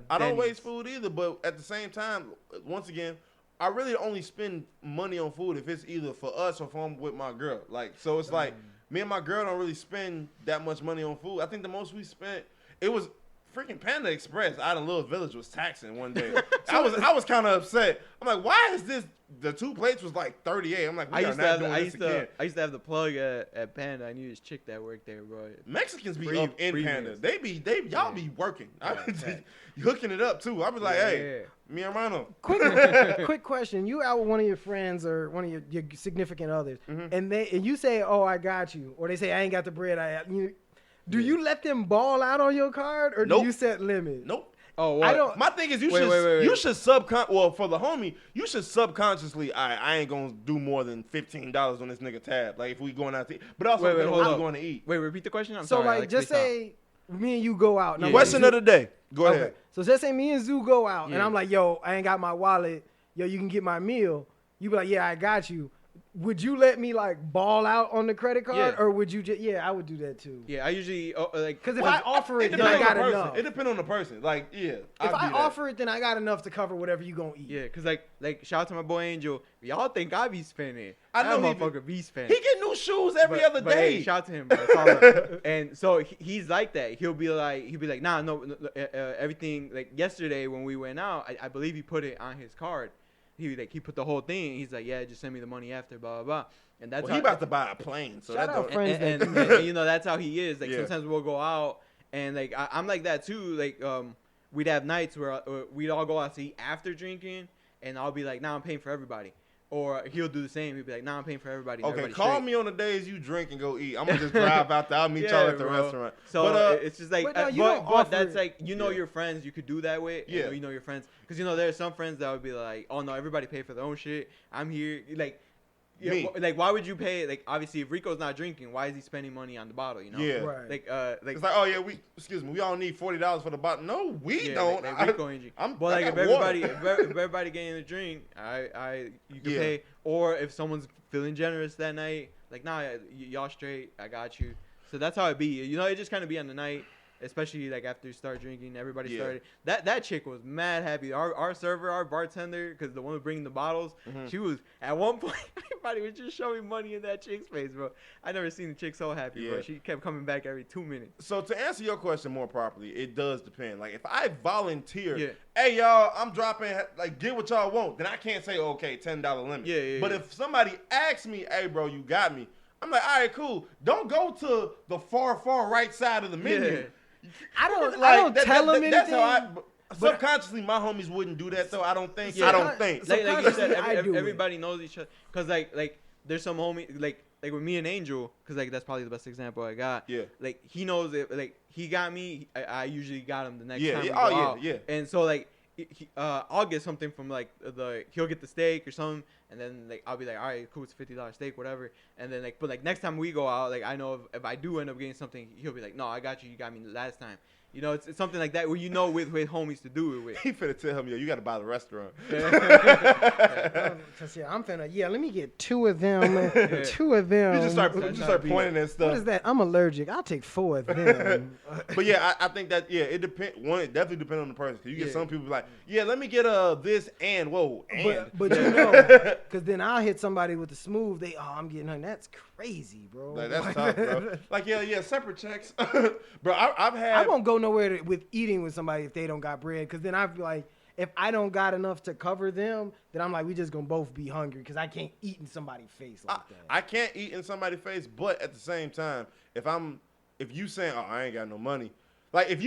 I don't waste food either. But at the same time, once again, I really only spend money on food if it's either for us or if I'm with my girl. Like, so it's like me and my girl don't really spend that much money on food. I think the most we spent, it was freaking Panda Express out in Little Village was taxing one day. I was kind of upset. I'm like, why is this? The 2 plates was like 38. I'm like, I used to have the plug at Panda. I knew this chick that worked there, bro. Mexicans be up in Panda. Y'all be working. Hooking it up too. I be like, hey, mi hermano. Quick question. You out with one of your friends or one of your significant others, and you say, oh, I got you, or they say, I ain't got the bread. Do you let them ball out on your card, or do you set limits? Nope. Oh, what? My thing is, you should for the homie, you should subconsciously, I ain't gonna do more than $15 on this nigga tab. Like if we going out to eat, but also I'm going to eat. Wait, repeat the question. I'm sorry. So like, just say me and you go out. Yeah. Question of the day. Go ahead. So just say me and Zoo go out, and I'm like, yo, I ain't got my wallet. Yo, you can get my meal. You be like, yeah, I got you. Would you let me like ball out on the credit card, or would you just? Yeah, I would do that too. Yeah, I usually because if I offer it, then I got enough. It depends on the person. Like, yeah, if I offer it, then I got enough to cover whatever you gonna eat. Yeah, because like shout out to my boy Angel. Y'all think I be spending? I know motherfucker be spending. He get new shoes every other day. Hey, shout out to him. Bro. And so he's like that. He'll be like, nah, no, everything. Like yesterday when we went out, I believe he put it on his card. He put the whole thing. He's like, yeah, just send me the money after, blah blah blah. And that's he about to buy a plane. So shout out friends. And you know that's how he is. Like sometimes we'll go out and like I'm like that too. Like we'd have nights where we'd all go out to eat after drinking, and I'll be like, nah, I'm paying for everybody. Or he'll do the same. He'll be like, nah, I'm paying for everybody. Okay, call me on the days you drink and go eat. I'm going to just drive out there. I'll meet y'all at the restaurant. So it's just like, but that's like, your friends you could do that with. Yeah. You know your friends. Because, there are some friends that would be like, oh, no, everybody pay for their own shit. I'm here. Like, why would you pay? Like, obviously, if Rico's not drinking, why is he spending money on the bottle? Yeah. Right. Like, it's like, oh yeah, we all need $40 for the bottle. No, we don't. Like Rico ain't if everybody getting a drink, you can pay. Or if someone's feeling generous that night, like, nah, y'all straight, I got you. So that's how it be. It just kind of be on the night. Especially like after you start drinking, everybody started. That chick was mad happy. Our server, our bartender, because the one who bringing the bottles, she was at one point. Everybody was just showing money in that chick's face, bro. I never seen the chick so happy, bro. She kept coming back every 2 minutes. So to answer your question more properly, it does depend. Like if I volunteer, hey y'all, I'm dropping. Like get what y'all want, then I can't say okay, $10 limit. Yeah. But if somebody asks me, hey bro, you got me, I'm like, all right, cool. Don't go to the far right side of the menu. Yeah. I don't tell them anything. That's how subconsciously, my homies wouldn't do that, though. I don't think. Yeah, I don't think. Like you said, everybody knows each other. Cause like there's some homie like with me and Angel, cause like that's probably the best example I got. Yeah. Like he knows it. Like he got me. I usually got him the next time. We go out. And so like. I'll get something from like he'll get the steak or something, and then like I'll be like, all right, cool, it's $50 steak, whatever. And then but next time we go out, like I know if I do end up getting something, he'll be like, no, I got you got me last time. It's something like that where with homies to do it with. He finna tell him, yo, you gotta buy the restaurant. I'm finna, let me get 2 of them. 2 of them. You just start pointing at stuff. What is that? I'm allergic. I'll take 4 of them. But I think that it depends. One, it definitely depends on the person. Cause you get some people like, let me get this and whoa. And. But cause then I'll hit somebody with the smooth. I'm getting her. That's crazy, bro. Like, that's tough, bro. Like separate checks, bro. I won't go nowhere with eating with somebody if they don't got bread, because then I feel like if I don't got enough to cover them, then I'm like, we just gonna both be hungry, because I can't eat in somebody's face like that. I can't eat in somebody's face, but at the same time, if you saying, oh, I ain't got no money, like if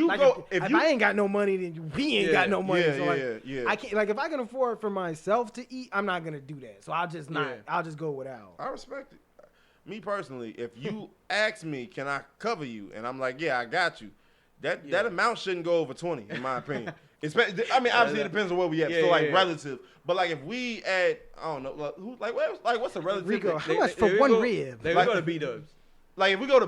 I ain't got no money, then we ain't got no money. I can't, like if I can afford for myself to eat, I'm not gonna do that. So I'll just I'll just go without. I respect it. Me personally, if you ask me, can I cover you, and I'm like, yeah, I got you. That amount shouldn't go over 20, in my opinion. Obviously it depends on where we at. Relative. But like if we I don't know, what's the relative? Rico, how much for one rib? We go to B-Dubs. Like if we go to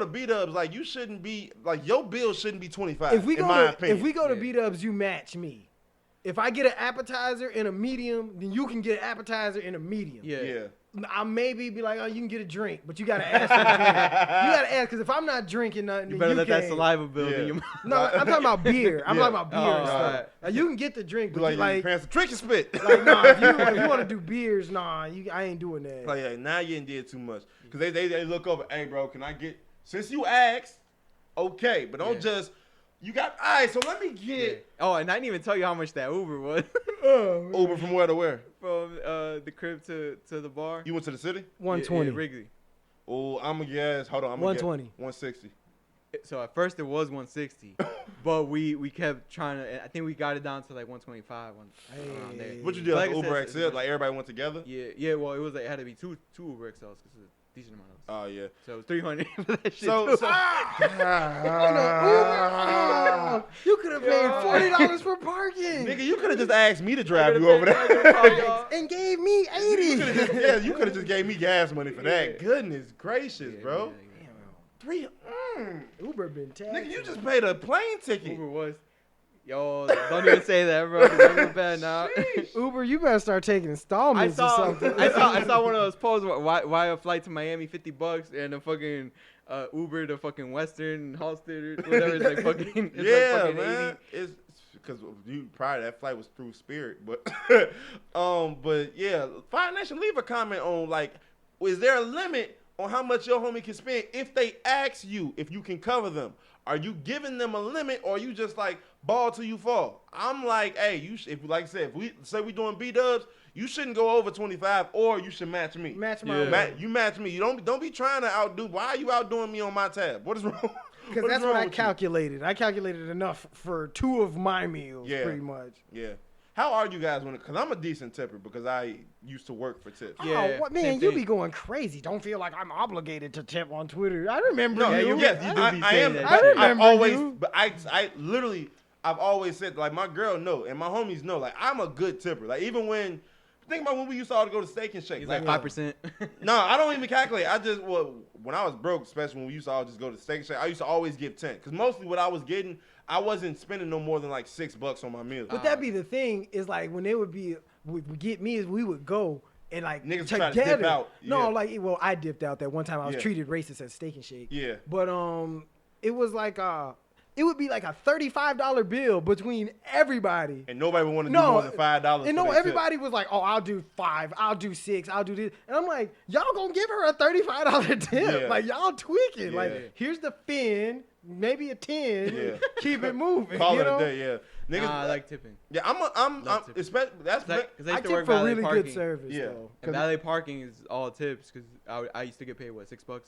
B-Dubs, like you shouldn't be like your bill shouldn't be 25. If we go to B-Dubs, you match me. If I get an appetizer in a medium, then you can get an appetizer in a medium. Yeah. I'll maybe be like, oh, you can get a drink, but you gotta ask for a drink. You gotta ask, because if I'm not drinking nothing, you better let that saliva build in your mouth. No, I'm talking about beer. I'm talking about beer and stuff. Right. Like, you can get the drink, but like drink and spit. Like, nah, if you want to do beers, I ain't doing that. Like, now you did too much, because they look over, hey, bro, can I get, since you asked, okay, but don't just. You got all right. So let me get. Yeah. Oh, and I didn't even tell you how much that Uber was. Uber from where to where? From the crib to the bar. You went to the city? 120. Yeah, Wrigley. Oh, I'm gonna guess. Hold on. I'm gonna 120. Guess 160. So at first it was 160, but we kept trying to. I think we got it down to like 125. Around there. What you did? Like Uber XL? Like everybody went together? Yeah. Well, it was like it had to be two Uber XLs because it's a decent amount of us. Oh yeah. So it was 300 for that shit. You could have paid $40 for parking. Nigga, you could have just asked me to drive you over there and gave me 80. You could have just gave me gas money for that. Goodness gracious, bro. Uber been taxed. Nigga, you just paid a plane ticket. Uber was. Yo, don't even say that, bro. That's bad now. Uber, you better start taking installments or something. I saw one of those posts. Why a flight to Miami $50 and a fucking Uber to fucking Western Halstead or whatever. It's like fucking. It's yeah, like fucking man. 80. It's because you probably that flight was through Spirit, but but yeah, Fire Nation, leave a comment on like, is there a limit on how much your homie can spend if they ask you if you can cover them? Are you giving them a limit, or you just like ball till you fall? I'm like, hey, if like I said, if we say we doing B-dubs, you shouldn't go over 25, or you should match me. Match my you match me. You don't be trying to outdo. Why are you outdoing me on my tab? What is wrong? Because that's what I calculated. I calculated enough for 2 of my meals, pretty much. Yeah. How are you guys because I'm a decent tipper because I used to work for tips. Yeah, man, you be going crazy. Don't feel like I'm obligated to tip on Twitter. I remember you. Yes, you do be saying that. I remember you. But I literally, I've always said, like, my girl know and my homies know, like, I'm a good tipper. Like, even when, think about when we used to all go to Steak and Shake. It's like 5%. No, I don't even calculate. When I was broke, especially when we used to all just go to Steak and Shake, I used to always give 10. Because mostly what I was getting, I wasn't spending no more than like $6 on my meals. But that be the thing is like when they would get me is we would go and like niggas together. Try to dip out. No, like I dipped out that one time. I was treated racist at Steak and Shake. Yeah. But it was like it would be like a $35 bill between everybody. And nobody would want to do more than $5. And everybody was like, oh, I'll do 5, I'll do 6, I'll do this. And I'm like, y'all gonna give her a $35 tip. Yeah. Like, y'all tweaking. Yeah. Like, here's the fin, maybe a 10. Yeah. Keep it moving. Call it a day, yeah. Niggas, I like tipping. Yeah, I'm especially that's I tip for really parking. good service, though. And valet parking is all tips because I used to get paid, $6?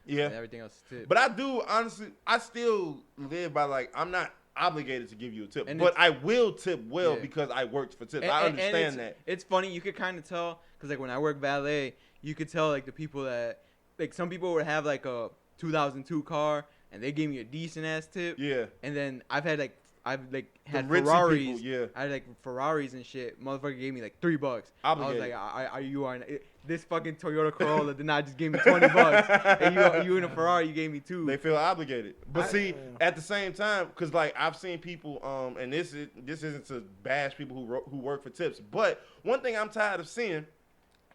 Yeah. And everything else is tip. But I do, honestly, I still live by, like, I'm not obligated to give you a tip. But I will tip well because I worked for tips. I understand that. It's funny. You could kind of tell because, like, when I work valet, you could tell, like, the people that, like, some people would have, like, a 2002 car and they gave me a decent-ass tip. Yeah. And then I've had had people, Ferraris. yeah. I had like Ferraris and shit. Motherfucker gave me like $3. Obligated. I was like, this fucking Toyota Corolla did not just give me $20. And you in a Ferrari, you gave me 2. They feel obligated. But at the same time, because like I've seen people, and this isn't to bash people who work for tips, but one thing I'm tired of seeing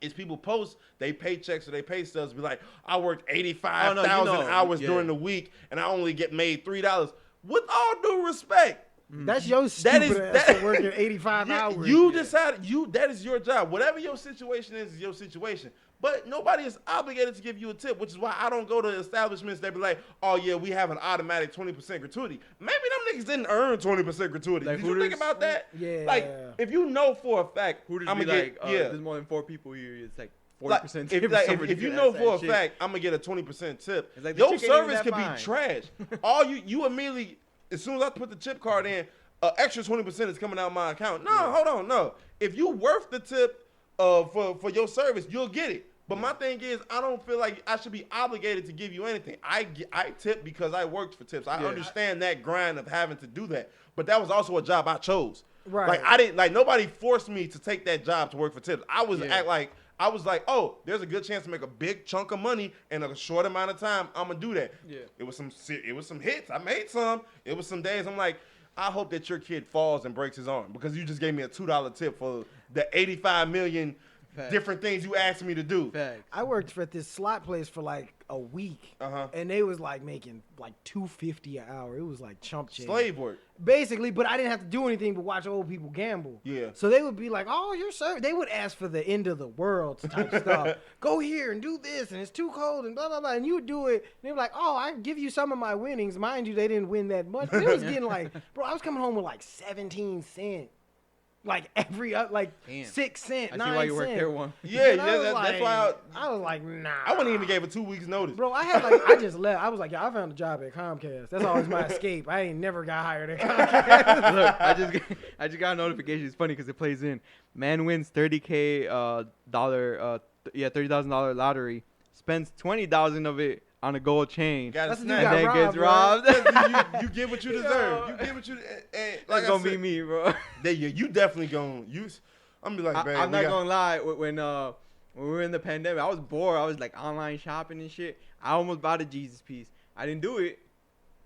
is people post they paychecks or they pay stubs be like, I worked 85,000 hours during the week and I only get made $3. With all due respect, that's your stupid ass for working 85 hours. You decided that is your job. Whatever your situation is your situation. But nobody is obligated to give you a tip, which is why I don't go to establishments that be like, oh yeah, we have an automatic 20% gratuity. Maybe them niggas didn't earn 20% gratuity. Like Did you think about that? Yeah. Like if you know for a fact, Hooters I'm gonna get there's more than 4 people here. It's like 40% tip. If you know for a fact, I'm gonna get a 20% tip. Like your service could be trash. All you immediately, as soon as I put the chip card in, extra 20% is coming out of my account. No, hold on, no. If you worth the tip for your service, you'll get it. But my thing is, I don't feel like I should be obligated to give you anything. I tip because I worked for tips. I understand that grind of having to do that. But that was also a job I chose. Right. Like I didn't nobody forced me to take that job to work for tips. I was like, oh, there's a good chance to make a big chunk of money in a short amount of time. I'm gonna do that. Yeah. It was some hits. I made some. It was some days I'm like, I hope that your kid falls and breaks his arm because you just gave me a $2 tip for the 85 million different things you asked me to do. Facts. I worked for this slot place for like a week, and they was like making like $250 an hour. It was like chump change. Slave work. Basically, but I didn't have to do anything but watch old people gamble. Yeah. So they would be like, "Oh, you're sir." They would ask for the end of the world type stuff. Go here and do this, and it's too cold, and blah blah blah. And you would do it. And they were like, "Oh, I give you some of my winnings." Mind you, they didn't win that much. But it was getting like, bro, I was coming home with like 17 cents. Like every 6 cents, 9 cents. I see why you work there one. Yeah, that's why I was like, nah. I wouldn't even give it 2 weeks notice. Bro, I just left. I was like, I found a job at Comcast. That's always my escape. I ain't never got hired at Comcast. Look, I just got a notification. It's funny because it plays in. Man wins $30,000 $30,000 lottery. Spends $20,000 of it on a gold chain. That's and then gets robbed. You get what you deserve. You get what you. That's gonna be me, bro. You definitely gonna use. I'm gonna be like, man. I'm not gonna lie. When we were in the pandemic, I was bored. I was like online shopping and shit. I almost bought a Jesus piece. I didn't do it,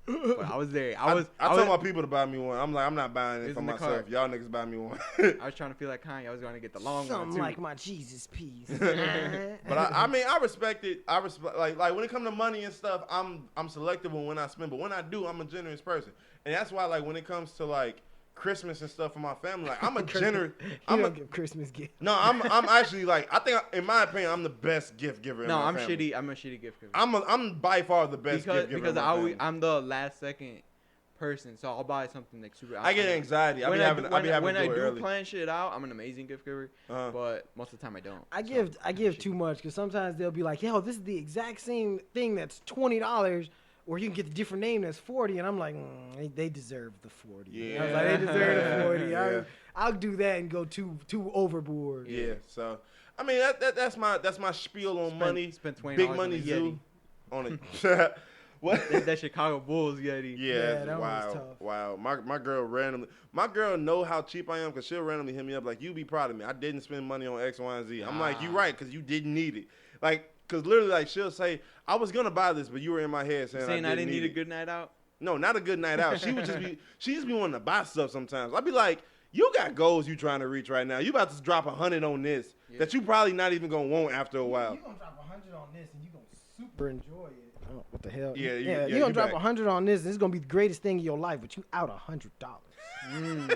but I was there. I told my people to buy me one. I'm like, I'm not buying it for myself. Y'all niggas buy me one. I was trying to feel like Kanye. I was gonna get the long one Something too. like my Jesus piece. But I mean, I respect it. I respect like when it comes to money and stuff. I'm selective on when I spend, but when I do, I'm a generous person, and that's why like when it comes to like Christmas and stuff for my family, like I'm a generous. I'm gonna give Christmas gift. No, I'm actually like I think in my opinion I'm the best gift giver. No, in my I'm family. shitty. I'm a shitty gift giver. I'm by far the best gift giver. Because I'm the last second person, so I'll buy something like super. I get anxiety. When I do plan shit out, I'm an amazing gift giver, but most of the time I don't. I give too much because sometimes they'll be like, "Yo, this is the exact same thing that's $20." Or you can get a different name that's 40, and I'm like, they deserve the 40. Yeah, I was like, they deserve the 40. Yeah. I'll do that and go too overboard. Yeah. So, I mean, that's my spiel on money. Spend $20 Big money zoo on it. What? That Chicago Bulls Yeti. Yeah, that wow, was tough. Wow. My girl know how cheap I am because she'll randomly hit me up like, you be proud of me. I didn't spend money on X, Y, and Z. I'm like, you right, because you didn't need it. Like, because literally, like, she'll say, I was going to buy this, but you were in my head saying I didn't need a good night out? No, not a good night out. She just be wanting to buy stuff sometimes. I'd be like, you got goals you trying to reach right now. You about to drop 100 on this that you probably not even going to want after a while. You're going to drop 100 on this, and you're going to super enjoy it. Oh, what the hell? Yeah, you're going to drop 100 on this, and it's going to be the greatest thing in your life, but you out $100.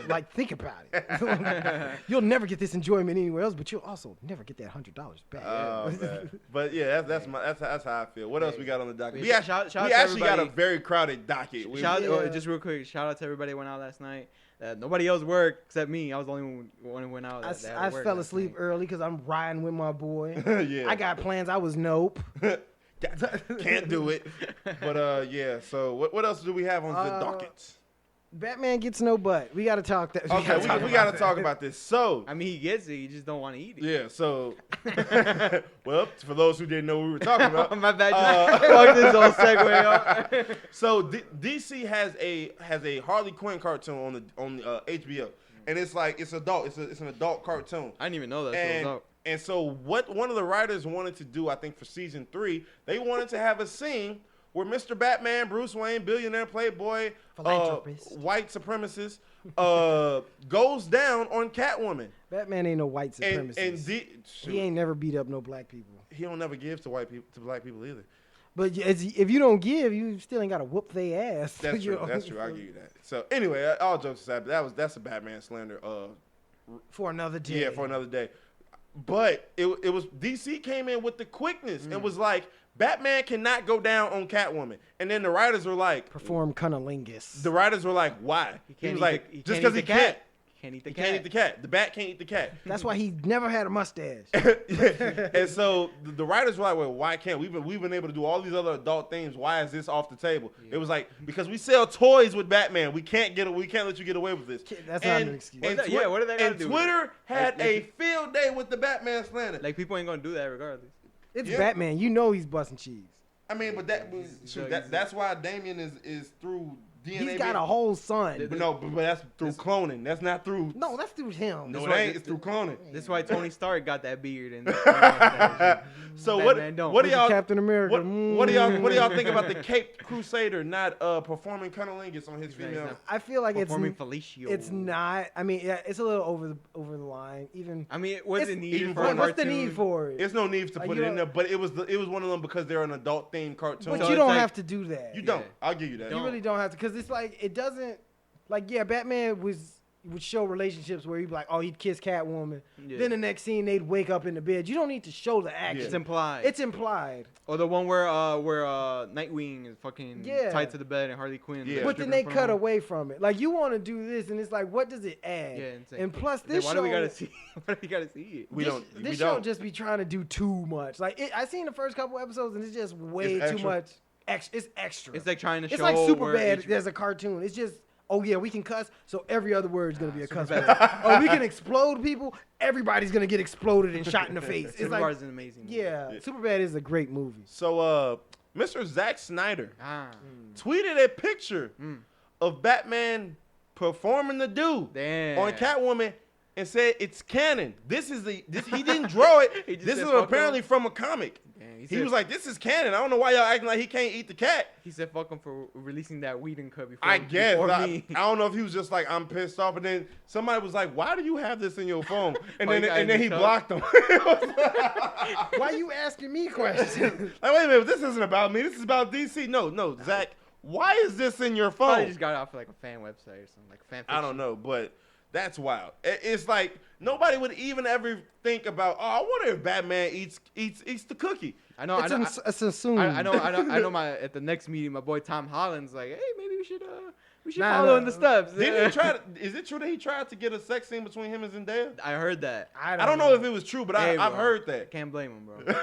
Like, think about it. You'll never get this enjoyment anywhere else, but you'll also never get that $100 back. Oh, man. But yeah, that's how I feel. What else we got on the docket? We actually everybody. got a very crowded docket. Just real quick, shout out to everybody who went out last night. Nobody else worked except me. I was the only one who went out. I fell asleep early because I'm riding with my boy. Yeah. I got plans. I was nope. Can't do it. But yeah. So what else do we have on the docket? Batman gets no butt. We got to talk that. Okay, we got to talk about this. So I mean, he gets it. You just don't want to eat it. Yeah. So well, for those who didn't know what we were talking about, my bad. Fuck this whole segue up. So DC has a Harley Quinn cartoon on the HBO, and it's like it's adult. It's an adult cartoon. I didn't even know that. And so what one of the writers wanted to do, I think for season 3, they wanted to have a scene where Mr. Batman, Bruce Wayne, billionaire playboy, white supremacist, goes down on Catwoman. Batman ain't no white supremacist. He ain't never beat up no black people. He don't never give to black people either. But if you don't give, you still ain't got to whoop their ass. That's true. That's true. I'll give you that. So anyway, all jokes aside, that's a Batman slander. For another day. Yeah, for another day. But it was DC came in with the quickness and was like, Batman cannot go down on Catwoman. And then the writers were like, perform cunnilingus. The writers were like, why? He was like, just because he can't. Can't eat the cat. The bat can't eat the cat. That's why he never had a mustache. And so the writers were like, well, why can't we've been able to do all these other adult things? Why is this off the table? Yeah. It was like, because we sell toys with Batman. We can't let you get away with this. That's not an excuse. What did they do? And Twitter had a field day with the Batman slander. Like, people ain't gonna do that regardless. It's Batman. You know he's busting cheese. I mean, but that's why Damian is through DNA. He's got a whole son. But that's through cloning. That's not through. No, that's through him. No, it ain't. It's through cloning. That's why Tony Stark got that beard. And so what do y'all? Captain America. What do y'all think about the Caped Crusader not performing cunnilingus on his female? I feel like Felicio. It's not. I mean, yeah, it's a little over the line. Even. I mean, what's the need for a cartoon? What's the need for it? It's no need to put it in there, but it was one of them because they're an adult themed cartoon. But you don't have to do that. You don't. I'll give you that. You really don't have to, because it's like it doesn't. Like, yeah, Batman would show relationships where he'd be like, oh, he'd kiss Catwoman. Yeah. Then the next scene, they'd wake up in the bed. You don't need to show the action. Yeah. It's implied. It's implied. Or the one where Nightwing is fucking tied to the bed and Harley Quinn. Yeah. But then they cut away from it. Like, you want to do this, and it's like, what does it add? Yeah, and plus, this show. Why do we gotta see? Why do we gotta see it? This show just be trying to do too much. Like, I seen the first couple episodes, and it's just way too much. It's extra. It's like trying to show. It's like Superbad. There's a cartoon. It's just. Oh, yeah, we can cuss, so every other word is going to be a cuss word. Oh, we can explode people. Everybody's going to get exploded and shot in the face. It's Superbad is an amazing movie. Yeah, Superbad is a great movie. So, Mr. Zack Snyder tweeted a picture of Batman performing the do on Catwoman and said it's canon. He didn't draw it. This is apparently from a comic. He was like, this is canon. I don't know why y'all acting like he can't eat the cat. He said, fuck him for releasing that Whedon cut before I guess. Me. I don't know if he was just like, I'm pissed off. And then somebody was like, why do you have this in your phone? And then he blocked him. Why you asking me questions? Like, wait a minute. This isn't about me. This is about DC. No, Zach, why is this in your phone? Probably just got it off like a fan website or something. Like fan fiction. I don't know, but that's wild. It's like nobody would even ever think about, oh, I wonder if Batman eats the cookie. I know. It's assumed. I know. At the next meeting, my boy Tom Holland's like, hey, maybe we should follow in the steps. Didn't he try? Is it true that he tried to get a sex scene between him and Zendaya? I heard that. I don't know if it was true, but I've heard that. Can't blame him, bro.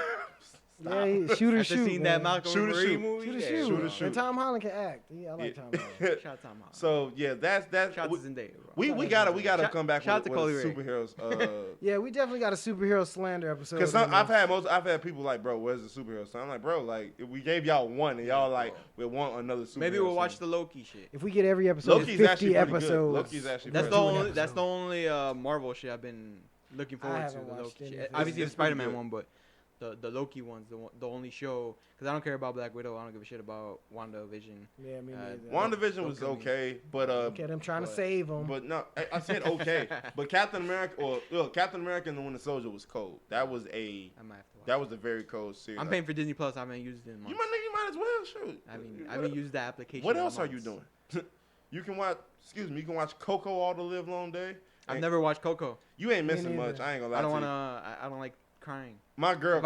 Yeah, shoot. After seeing that Malcolm Marie movie, shoot. And Tom Holland can act. Yeah, I like Tom Holland. Shout out Tom Holland. So yeah, that's shout to Zendaya, bro. We gotta come back with superheroes. Yeah, we definitely got a superhero slander episode. Because I've had people like, bro, where's the superhero? So I'm like, bro, like we gave y'all one and y'all like we want another superhero. Maybe we'll watch the Loki shit. If we get every episode, Loki's 50 episodes. Loki's actually that's the only Marvel shit I've been looking forward to. The Loki shit. Obviously the Spider-Man one, but. The Loki one's the only show, because I don't care about Black Widow. I don't give a shit about WandaVision. Yeah, me neither. WandaVision was okay, but look at him trying to save him. But no, I said okay. But Captain America and the Winter Soldier was cold. That was a very cold series. I'm paying for Disney Plus. I haven't used it in months. You might as well shoot. I haven't used that application. What else are you doing? You can watch. Excuse me. You can watch Coco all the live long day. I've never watched Coco. You ain't missing much. I ain't gonna lie. I don't like crying. My girl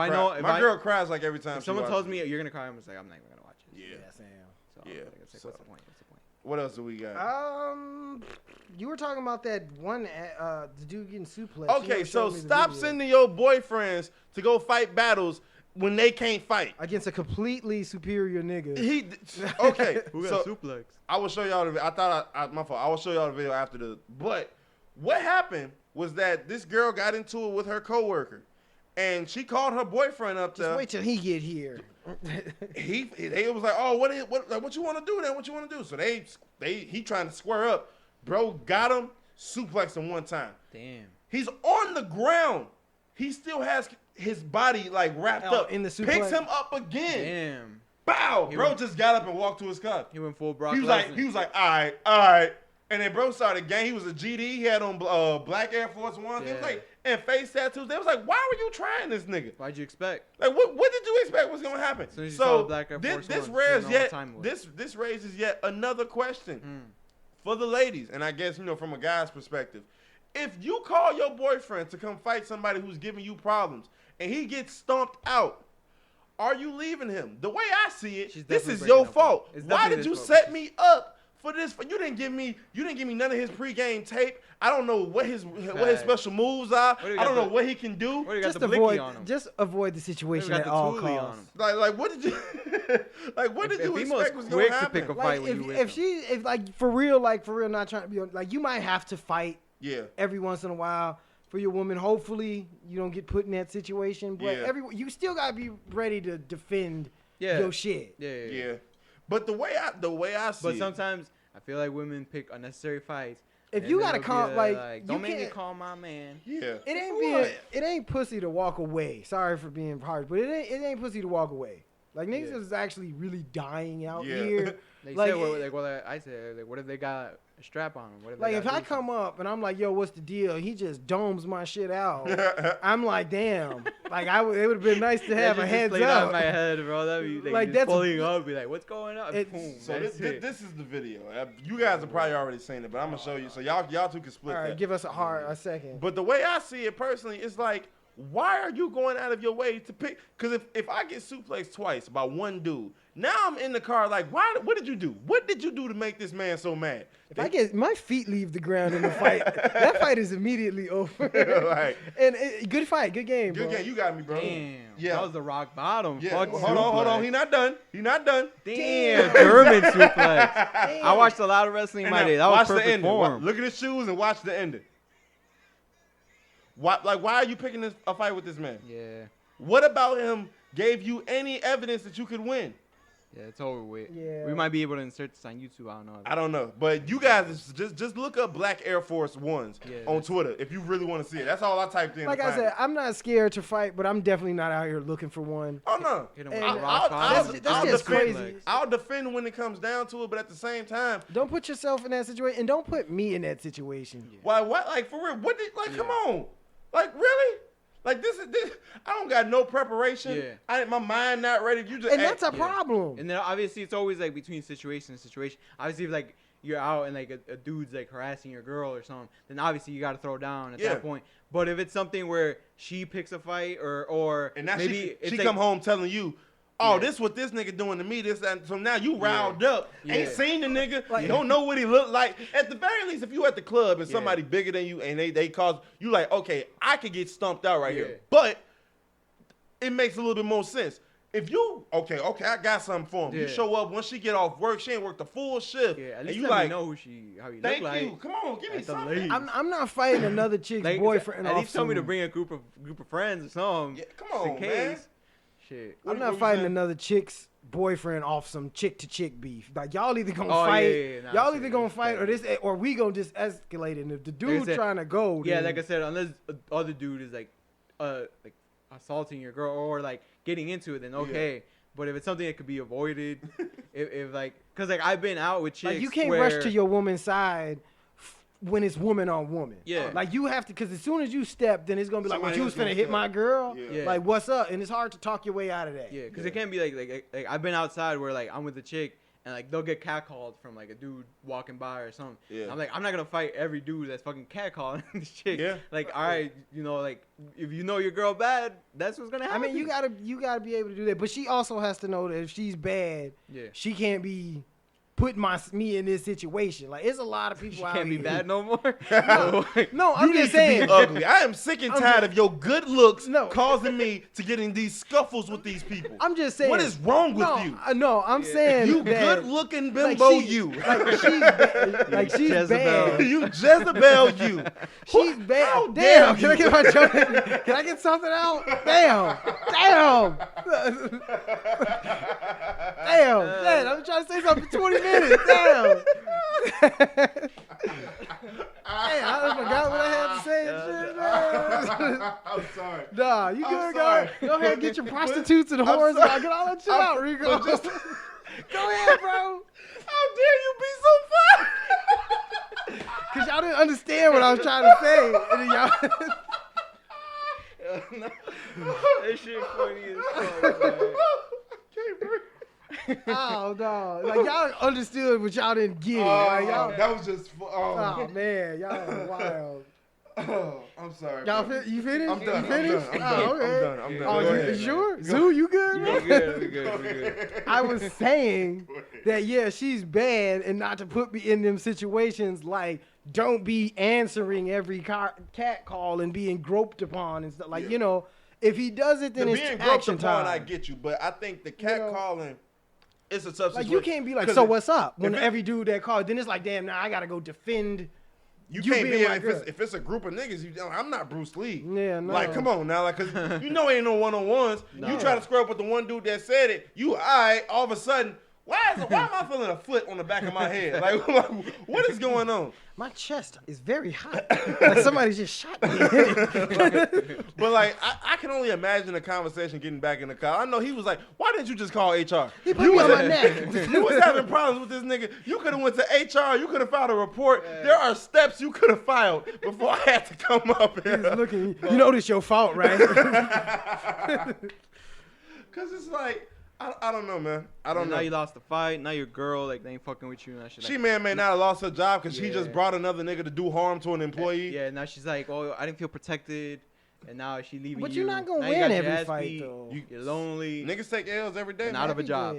cries like every time. If someone tells me you're gonna cry, I'm just like, I'm not even gonna watch it. Yeah, Sam. So yeah. What's the point? What else do we got? You were talking about that one, the dude getting suplex. Okay, so stop sending your boyfriends to go fight battles when they can't fight against a completely superior nigga. Okay. Who got suplex? I will show y'all the. My fault. I will show y'all the video after the. But what happened was that this girl got into it with her coworker. And she called her boyfriend up Just wait till he get here. They was like, oh, what you want to do then? What you want to do? So he trying to square up. Bro got him, suplexed him one time. Damn. He's on the ground. He still has his body like wrapped up. In the suplex. Picks him up again. Damn. Bow. Bro just got up and walked to his car. He went full Brock Lesnar. He was like, all right. And then bro started gang. He was a GD. He had on black Air Force Ones. Yeah. And face tattoos. They was like, why were you trying this nigga? Why'd you expect? Like, what did you expect was gonna happen? As soon as you saw the black Air Force this raises yet another question for the ladies, and I guess from a guy's perspective. If you call your boyfriend to come fight somebody who's giving you problems and he gets stomped out, are you leaving him? The way I see it, this is your fault. Why did you set me up? For this, you didn't give me none of his pregame tape. I don't know what his special moves are. I don't know what he can do. Just avoid the situation at all costs. Like what did you what did you expect was going to happen? To pick a fight if for real not trying to be like, you might have to fight every once in a while for your woman. Hopefully you don't get put in that situation, but you still got to be ready to defend your shit. Yeah. But the way I see but sometimes I feel like women pick unnecessary fights. If you gotta call, like don't make me call my man. Yeah. It ain't pussy to walk away. Sorry for being harsh, but it ain't pussy to walk away. Like niggas is actually really dying out here. They said, I said, what if they got a strap on them? Like if I come up and I'm like, yo, what's the deal? He just domes my shit out. I'm like, damn. Like it would have been nice to have a heads up. Out in my head, bro. That'd be like that's pulling up. Be like, what's going on? Boom. So this is the video. You guys have probably already seen it, but I'm gonna show you. So y'all two can split. All right, that. give us a second. But the way I see it personally, it's like, why are you going out of your way to pick? Because if I get suplexed twice by one dude, now I'm in the car like, why? What did you do? What did you do to make this man so mad? If I get my feet leave the ground in the fight, that fight is immediately over. Right. And good fight, good game, bro. Good game, you got me, bro. Damn. Yeah. That was the rock bottom. Yeah. Hold on. He not done. Damn. German suplex. Damn. I watched a lot of wrestling in my day. That was perfect form. Look at his shoes and watch the ending. Why are you picking a fight with this man? Yeah. What about him gave you any evidence that you could win? Yeah, it's over with. Yeah. We might be able to insert this on YouTube. I don't know. But you guys just look up Black Air Force Ones on Twitter if you really want to see it. That's all I typed in. Like I said, I'm not scared to fight, but I'm definitely not out here looking for one. Oh no. That's just crazy. I'll defend when it comes down to it, but at the same time, don't put yourself in that situation, and don't put me in that situation. Yeah. Why? What? Like for real? Come on. Like really? Like this. I don't got no preparation. Yeah. My mind not ready. You just. And that's a problem. And then obviously it's always like between situation and situation. Obviously if like you're out and like a dude's like harassing your girl or something, then obviously you got to throw down at that point. But if it's something where she picks a fight or and now maybe she come home telling you, oh, this what this nigga doing to me. This and so now you riled up. Ain't seen the nigga. Like, don't know what he look like. At the very least, if you at the club and somebody bigger than you and they cause you like, okay, I could get stumped out right here. But it makes a little bit more sense. If you okay, I got something for him. You show up once she get off work, she ain't worked the full shift. Yeah, at least and you like know how you look like. Thank you. Come on, give me something. I'm not fighting another chick's boyfriend. At least tell me to bring a group of friends or something. Yeah, come on, man. Shit. I'm not fighting another chick's boyfriend off some chick-to-chick beef. Like y'all either gonna fight, y'all either gonna fight, or we gonna just escalate it. And if the dude's trying to go, then, like I said, unless other dude is like assaulting your girl or like getting into it, then okay. Yeah. But if it's something that could be avoided, if like, cause like I've been out with chicks. Like you can't rush to your woman's side when it's woman on woman. Yeah. Like you have to, because as soon as you step, then it's going to be like, well, you was finna hit my girl? Yeah. Like, what's up? And it's hard to talk your way out of that. Yeah, because it can't be like I've been outside where like I'm with a chick and like they'll get catcalled from like a dude walking by or something. Yeah. I'm like, I'm not going to fight every dude that's fucking catcalling this chick. Yeah. Like, all right, you know, like if you know your girl bad, that's what's going to happen. I mean, you gotta be able to do that. But she also has to know that if she's bad, she can't be put me in this situation. Like, it's a lot of people out here. Can't be bad no more. No, I'm just saying. Be ugly. I am sick and tired of your good looks causing me to get in these scuffles with these people. I'm just saying. What is wrong with you? No, I'm saying you that, good looking bimbo. You like she's bad. You Jezebel. You. She's bad. Damn. Can I get my joke? Can I get something out? Damn. Damn. I'm trying to say something for 20 minutes. Damn. I forgot what I had to say and shit, man. I'm sorry. Nah, you good, guy? Go ahead and get your prostitutes and whores out. Get all that shit out, Rico. Go ahead, bro. How dare you be so fun? Because y'all didn't understand what I was trying to say. And then y'all... That shit funny as fuck, man. Can't breathe. Oh no! Like y'all understood, but y'all didn't get it. Like, that was just. Oh man, y'all are wild. Oh, I'm sorry. Y'all, you finished? I'm done. You finished? I'm done. I'm done. Oh, you sure? Zoo, you good? We good. I was saying that she's bad, and not to put me in them situations like don't be answering every cat call and being groped upon and stuff. Like you know, if he does it, then it's being action groped upon, time. I get you, but I think the cat calling. It's a substance. Like you can't be like, so what's up? When every dude that called, then it's like, damn, now I gotta go defend. You can't be if it's a group of niggas. I'm not Bruce Lee. Yeah, no. Like, come on now, like, cause you know ain't no one-on-ones. No. You try to square up with the one dude that said it. You all of a sudden, Why am I feeling a foot on the back of my head? Like what is going on? My chest is very hot. Like somebody just shot me. But like, I can only imagine the conversation getting back in the car. I know he was like, "Why didn't you just call HR? He put me on my neck. You was having problems with this nigga. You could have went to HR. You could have filed a report. Yeah. There are steps you could have filed before I had to come up here." He's looking. You know this your fault, right? Cause it's like. I don't know, man. I don't know. Now you lost the fight. Now your girl, like, they ain't fucking with you. Now she may not have lost her job because she just brought another nigga to do harm to an employee. Yeah, now she's like, oh, I didn't feel protected. And now she's leaving but you. You're not going to win every fight, though. You're lonely. Niggas take L's every day, and out of a job.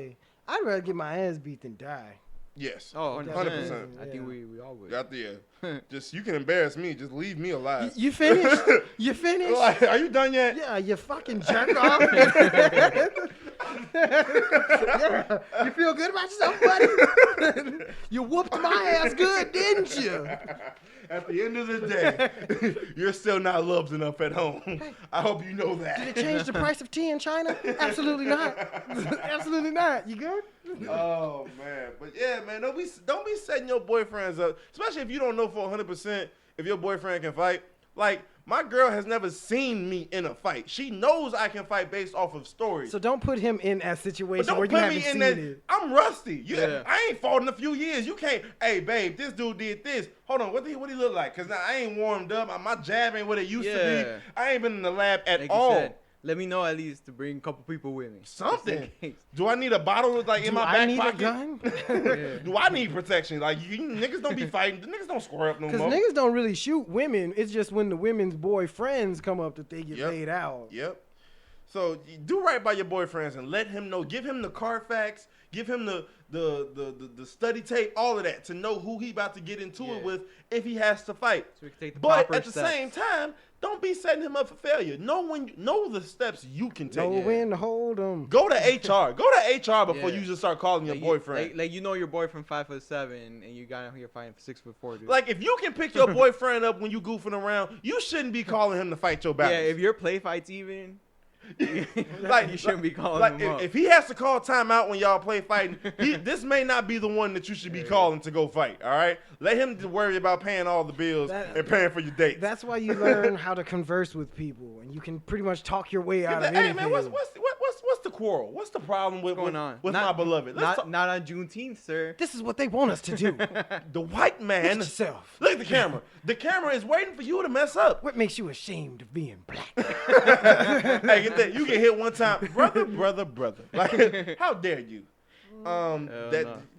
I'd rather get my ass beat than die. Yes. Oh, 100%. Yeah. I think we all would. Got the just you can embarrass me. Just leave me alive. You finished? You finished? Like, are you done yet? Yeah, you fucking jerk off. Yeah. You feel good about yourself, buddy? You whooped my ass good, didn't you? At the end of the day, you're still not loved enough at home. I hope you know that. Did it change the price of tea in China? Absolutely not. Absolutely not. You good? Oh man, but yeah, man, don't be setting your boyfriends up, especially if you don't know for 100% if your boyfriend can fight. Like, my girl has never seen me in a fight. She knows I can fight based off of stories. So don't put him in a situation where you haven't seen it. I'm rusty. I ain't fought in a few years. You can't, hey, babe, this dude did this. Hold on, what did he look like? Because now I ain't warmed up. My jab ain't what it used to be. I ain't been in the lab at all. Let me know at least to bring a couple people with me. Something. Do I need a bottle in my back pocket? Do I need a gun? Do I need protection? Like, you niggas don't be fighting. The niggas don't square up no more. Because niggas don't really shoot women. It's just when the women's boyfriends come up that they get laid out. Yep. So do right by your boyfriends and let him know. Give him the Carfax. Give him the study tape, all of that, to know who he about to get into it with if he has to fight. So we can take the proper steps. The same time, don't be setting him up for failure. Know the steps you can take. Know when to hold him. Go to HR. Go to HR before you just start calling your boyfriend. Like you know your boyfriend 5'7" and you got him here fighting for 6'4", dude. Like, if you can pick your boyfriend up when you goofing around, you shouldn't be calling him to fight your battles. Yeah, if your play fight's even. Like, you shouldn't be calling him up. If he has to call timeout when y'all play fighting, this may not be the one that you should be calling to go fight. All right, let him worry about paying all the bills and paying for your dates. That's why you learn how to converse with people, and you can pretty much talk your way out of anything. Hey man, what's the quarrel? What's the problem with my beloved? Not on Juneteenth, sir. This is what they want us to do. The white man. Look at yourself. Look at the camera. The camera is waiting for you to mess up. What makes you ashamed of being black? Hey, get that. You get hit one time, brother. Like, how dare you?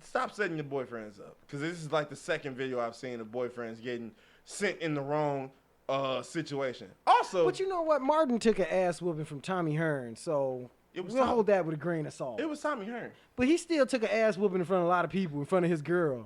Stop setting your boyfriends up, because this is like the second video I've seen of boyfriends getting sent in the wrong situation. Also, but you know what? Martin took an ass whooping from Tommy Hearn, so we'll hold that with a grain of salt. It was Tommy Hearn. But he still took an ass whooping in front of a lot of people, in front of his girl.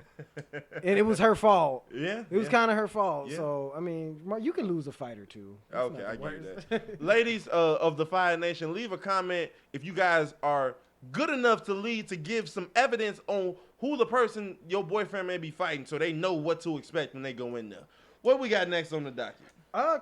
And it was her fault. Yeah. It was kind of her fault. Yeah. So, I mean, you can lose a fight or two. Okay, I get that. Ladies of the Fiya Nation, leave a comment if you guys are good enough to give some evidence on who the person your boyfriend may be fighting, so they know what to expect when they go in there. What we got next on the docket?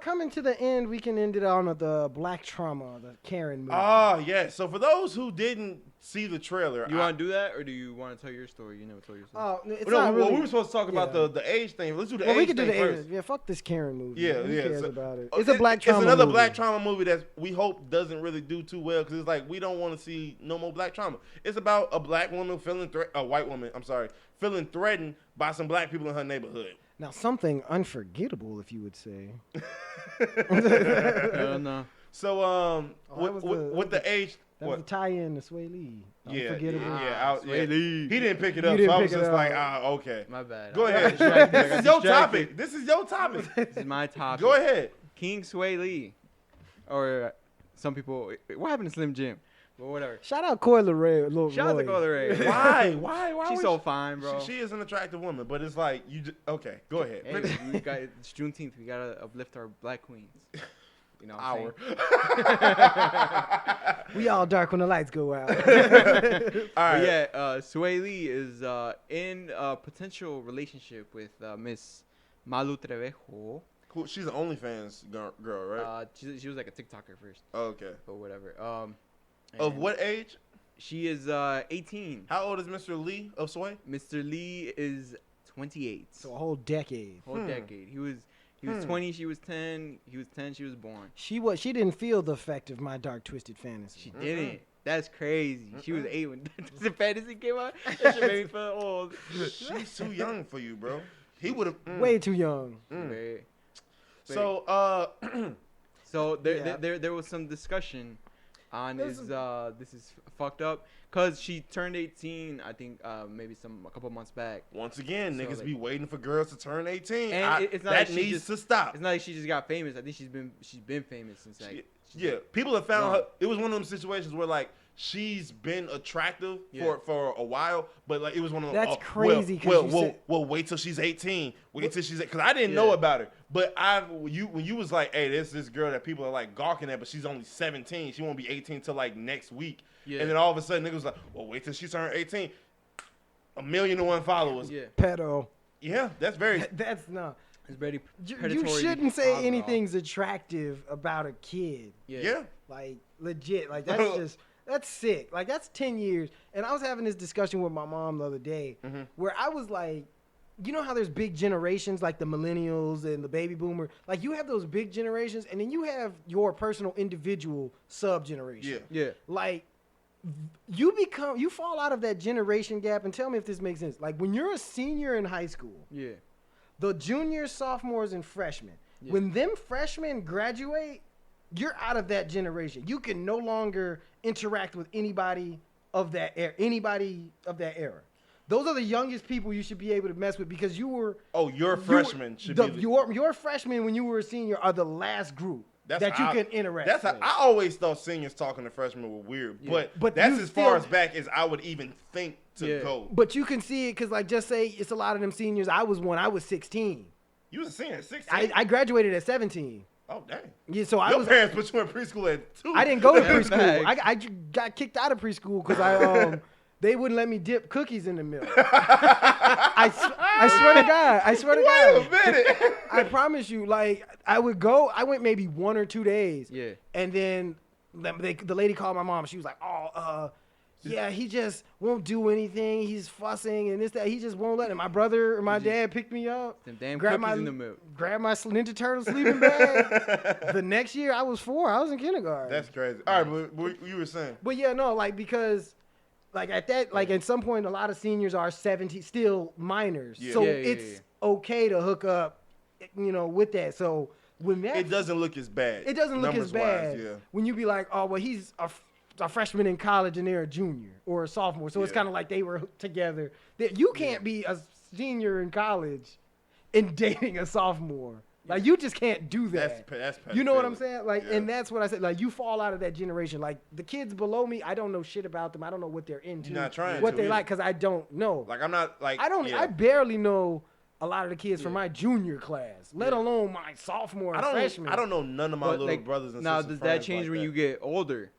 Coming to the end, we can end it on the Black Trauma, the Karen movie. Oh, yes. So for those who didn't see the trailer. You want to do that, or do you want to tell your story? You never told your story. Oh, it's not really. Well, we were supposed to talk about the age thing. Let's do the age thing we could do the first. age. Yeah, fuck this Karen movie. Yeah, Who cares about it? It's a Black Trauma It's another movie. Black Trauma movie that we hope doesn't really do too well, because it's like we don't want to see no more Black Trauma. It's about a black woman feeling threatened by some black people in her neighborhood. Now, something unforgettable, if you would say. No. So, with the age... That was a tie-in to Sway Lee. Unforgettable. Sway Lee. He didn't pick it up, so I was just like, okay. My bad. Go ahead. This is your topic. This is my topic. Go ahead. King Sway Lee. Or some people... What happened to Slim Jim? Well, whatever. Shout out Coi Leray. Shout out to Coi Leray. Why? She's so fine, bro. She is an attractive woman, but it's like okay. Go ahead. Hey, it's Juneteenth. We gotta uplift our black queens. You know, we all dark when the lights go out. All right. But yeah, Sway Lee is in a potential relationship with Miss Malu Trevejo. Cool. She's an OnlyFans girl, right? She was like a TikToker first. Oh, okay. But whatever. Of what age? She is 18. How old is Mr. Lee of Sway? Mr. Lee is 28. So a whole decade. Decade. He was 20, she was 10. He was 10, she was born. She didn't feel the effect of My Dark Twisted Fantasy. She didn't. That's crazy. She was 8 when the fantasy came out. That shit made me feel old. She's too young for you, bro. He would have way too young. Very. So so there was some discussion on this is fucked up because she turned 18 I think maybe a couple months back. Once again, so niggas be waiting for girls to turn 18. And it's not that like needs to stop. It's not like she just got famous. I think she's been famous since people have found her. It was one of them situations where like she's been attractive for a while, but like it was one of them. That's crazy. Well, wait till she's 18. Wait till she's, because I didn't know about her. But when you was like, hey, there's this girl that people are like gawking at, but she's only 17. She won't be 18 till like next week. Yeah. And then all of a sudden, niggas was like, well, wait till she turns 18. 1,000,001 followers. Yeah. Pedo. Yeah, that's very. That's not. It's very predatory. You shouldn't say anything's attractive about a kid. Yeah. Like legit. Like that's just. That's sick. Like, that's 10 years. And I was having this discussion with my mom the other day where I was like, you know how there's big generations like the millennials and the baby boomer? Like, you have those big generations, and then you have your personal individual sub-generation. Yeah. Like, you fall out of that generation gap, and tell me if this makes sense. Like, when you're a senior in high school, the juniors, sophomores, and freshmen, when them freshmen graduate, you're out of that generation. You can no longer interact with anybody of that era. Those are the youngest people you should be able to mess with because you were. Oh, your freshmen should be. Your freshmen when you were a senior are the last group that you can interact. That's with. I always thought seniors talking to freshmen were weird, but that's as far as back as I would even think to go. But you can see it because, like, just say it's a lot of them seniors. I was 16. You was a senior at 16. I graduated at 17. Oh, dang. Yeah, so Your parents put you in preschool at 2. I didn't go to preschool. I got kicked out of preschool because they wouldn't let me dip cookies in the milk. I swear to God. Wait a minute. I promise you, like, I went maybe 1 or 2 days. Yeah. And then the lady called my mom. She was like, yeah, he just won't do anything. He's fussing and this, that. He just won't let him. My brother or my dad picked me up. Them damn cookies in the milk. Grabbed my Ninja Turtle sleeping bag. The next year, I was 4. I was in kindergarten. That's crazy. All right, but you were saying. But yeah, no, like, because, like, at some point, a lot of seniors are 17, still minors. Yeah. So it's okay to hook up, with that. So when that. It doesn't look as bad. It doesn't look as bad. When you be like, oh, well, he's a freshman in college and they're a junior or a sophomore. So it's kind of like they were together. You can't be a senior in college and dating a sophomore. Like, you just can't do that. That's you know what I'm saying? Like, and that's what I said. Like, you fall out of that generation. Like, the kids below me, I don't know shit about them. I don't know what they're into. You're not trying what they like, because I don't know. Like, I'm not, like, I barely know a lot of the kids from my junior class, let alone my sophomore and freshman. I don't know none of my little brothers and sisters. Now, does that change when you get older?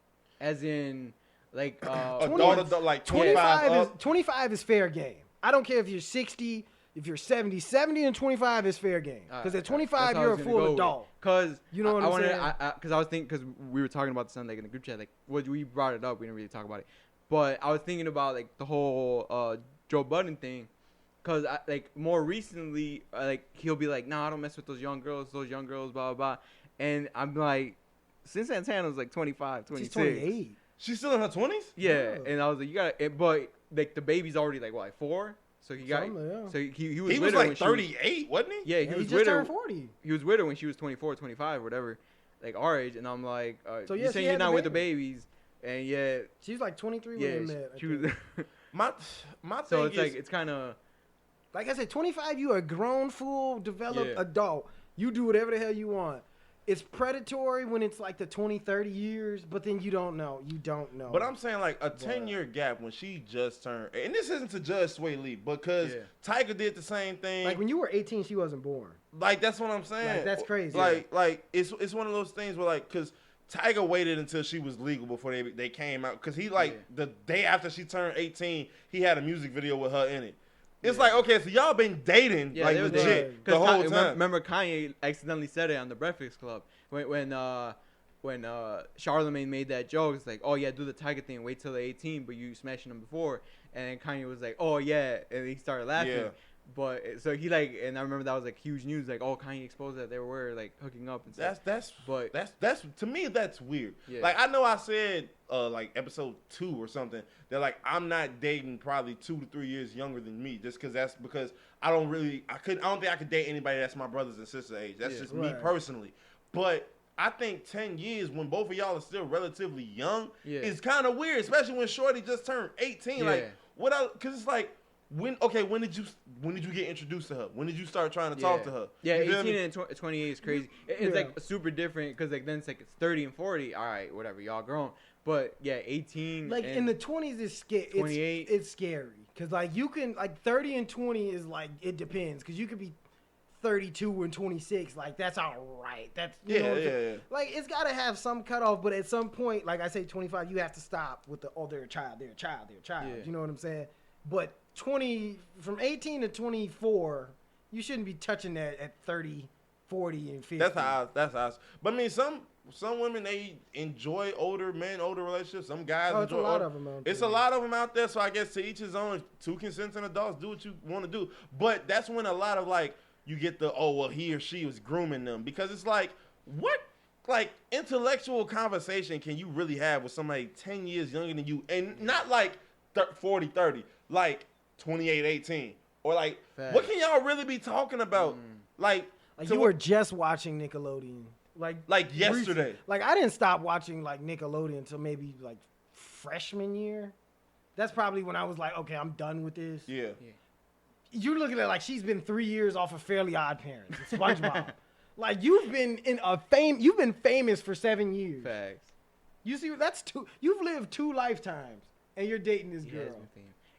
As in, like, adult, like 25 is fair game. I don't care if you're 60, if you're 70. 70 and 25 is fair game. Because at 25, you're a full adult. Because you know what I'm saying? Because I was thinking, because we were talking about this on, like, in the group chat, like, we brought it up, we didn't really talk about it. But I was thinking about, like, the whole Joe Budden thing. Because, like, more recently, like, he'll be like, nah, I don't mess with those young girls, blah, blah, blah. And I'm like, since Santana's like 25, 26. She's 28. She's still in her 20s? Yeah. And I was like, you got to, but like the baby's already like, what, 4? So he got, so he was with her like 38, wasn't he? Yeah, he was just with her. Turned 40. He was with her when she was 24, 25, whatever, like our age. And I'm like, so you're saying you're not with the babies. And yeah. She's like 23 when they met. She was. my so it's like, it's kind of. Like I said, 25, you are a grown, full, developed adult. You do whatever the hell you want. It's predatory when it's like the 20, 30 years, but then you don't know. But I'm saying like a 10-year gap when she just turned, and this isn't to judge Sway Lee, because Tiger did the same thing. Like when you were 18, she wasn't born. Like that's what I'm saying. Like, that's crazy. Like it's one of those things where like, because Tiger waited until she was legal before they came out, because he the day after she turned 18, he had a music video with her in it. It's like, okay, so y'all been dating like legit the whole time. Remember Kanye accidentally said it on the Breakfast Club when when Charlamagne made that joke, it's like, oh yeah, do the Tiger thing, wait till they're 18, but you smashing them before. And then Kanye was like, oh yeah, and he started laughing. Yeah. But so he like, and I remember that was like huge news, like, oh, Kanye exposed that they were like hooking up and stuff. That's to me that's weird. Yeah. Like I know I said like episode 2 or something that like I'm not dating probably 2 to 3 years younger than me, just because I don't think I could date anybody that's my brothers and sisters age. That's just me personally. But I think 10 years when both of y'all are still relatively young is kind of weird, especially when Shorty just turned 18. Yeah. Like what else? Because it's like. When did you get introduced to her? When did you start trying to talk to her? Yeah, 18 and 28 is crazy. It's like super different because like then it's like it's 30 and 40. All right, whatever, y'all grown. But yeah, 18. Like in the 20s is scary. 28. It's scary because like you can like 30 and 20 is like it depends because you could be 32 and 26. Like that's all right. That's you know, like it's got to have some cutoff. But at some point, like I say, 25, you have to stop with the they're a child. Yeah. You know what I'm saying? But 20 from 18 to 24, you shouldn't be touching that at 30, 40, and 50. That's how. But I mean, some women they enjoy older men, older relationships. Some guys enjoy. It's a lot of them out there. It's a lot of them out there. So I guess to each his own. 2 consenting adults, do what you want to do. But that's when a lot of like you get the he or she was grooming them because it's like what like intellectual conversation can you really have with somebody 10 years younger than you and not like 40, 30, like 28, 18. Or like, what can y'all really be talking about? Like you were just watching Nickelodeon. Like yesterday. Recent. Like I didn't stop watching like Nickelodeon until maybe like freshman year. That's probably when I was like, okay, I'm done with this. Yeah. You're looking at like she's been 3 years off of Fairly Odd Parents, SpongeBob. Like you've been you've been famous for 7 years. Facts. You see, that's 2. You've lived 2 lifetimes, and you're dating this girl.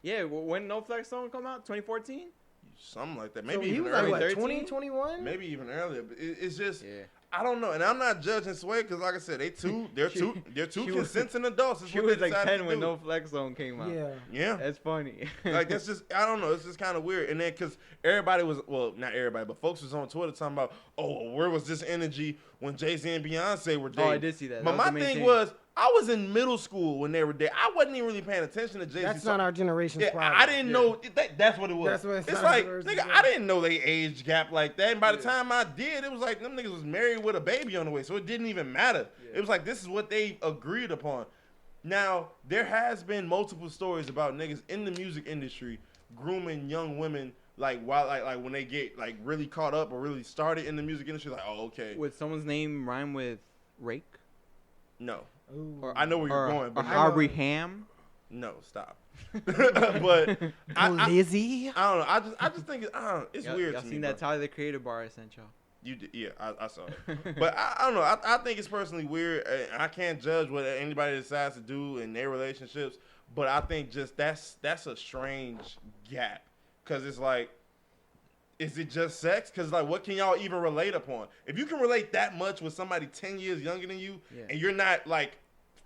Yeah, when No Flex song come out, 2014? Something like that. Maybe so even earlier. Like, 2021? Maybe even earlier. But it's just, I don't know. And I'm not judging Sway because, like I said, they're two consenting adults. She was like 10 when No Flex song came out. Yeah. That's funny. Like, that's just, I don't know. It's just kind of weird. And then because everybody was, well, not everybody, but folks was on Twitter talking about, where was this energy when Jay-Z and Beyonce were dating? Oh, I did see that. But my thing was, I was in middle school when they were there. I wasn't even really paying attention to Jay-Z. That's not our generation's problem. I didn't know. That's what it was. That's what it's like, nigga, I didn't know they age gap like that. And by the time I did, it was like them niggas was married with a baby on the way. So it didn't even matter. It was like, this is what they agreed upon. Now, there has been multiple stories about niggas in the music industry grooming young women like while like when they get like really caught up or really started in the music industry. Like, okay. Would someone's name rhyme with Rake? No. Or, I know where you're going, but Aubrey Ham. No, stop. But Lizzie. I don't know. I just think it's weird. Y'all to seen me, that Tyler the Creator bar I sent y'all? You did, yeah. I saw it, but I don't know. I think it's personally weird. I can't judge what anybody decides to do in their relationships, but I think just that's a strange gap because it's like. Is it just sex? Because, like, what can y'all even relate upon? If you can relate that much with somebody 10 years younger than you, and you're not, like,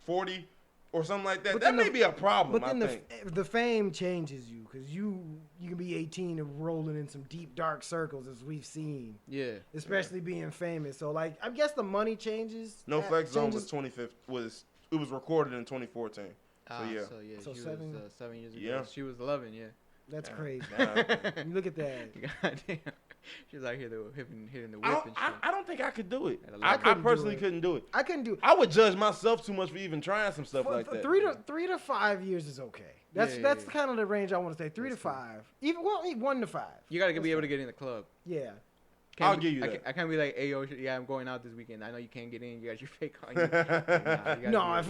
40 or something like that, that may be a problem, but then the fame changes you because you can be 18 and rolling in some deep, dark circles, as we've seen. Yeah. Especially being famous. So, like, I guess the money changes. No Flex Zone was 25th. It was recorded in 2014. So, yeah. So she 7 was 7 years ago. Yeah. She was 11, yeah. That's crazy. Look at that. Goddamn. She's out here hitting the whip and shit. I don't think I could do it. I personally couldn't do it. I couldn't do it. I would judge myself too much for even trying some stuff like that. 3 to 5 years is okay. That's kind of the range I want to say. 3 to 5. Even 1 to 5. You gotta be able to get in the club. Yeah. I'll give you that. I can't be like, hey, yo, I'm going out this weekend. I know you can't get in. You got your fake on. If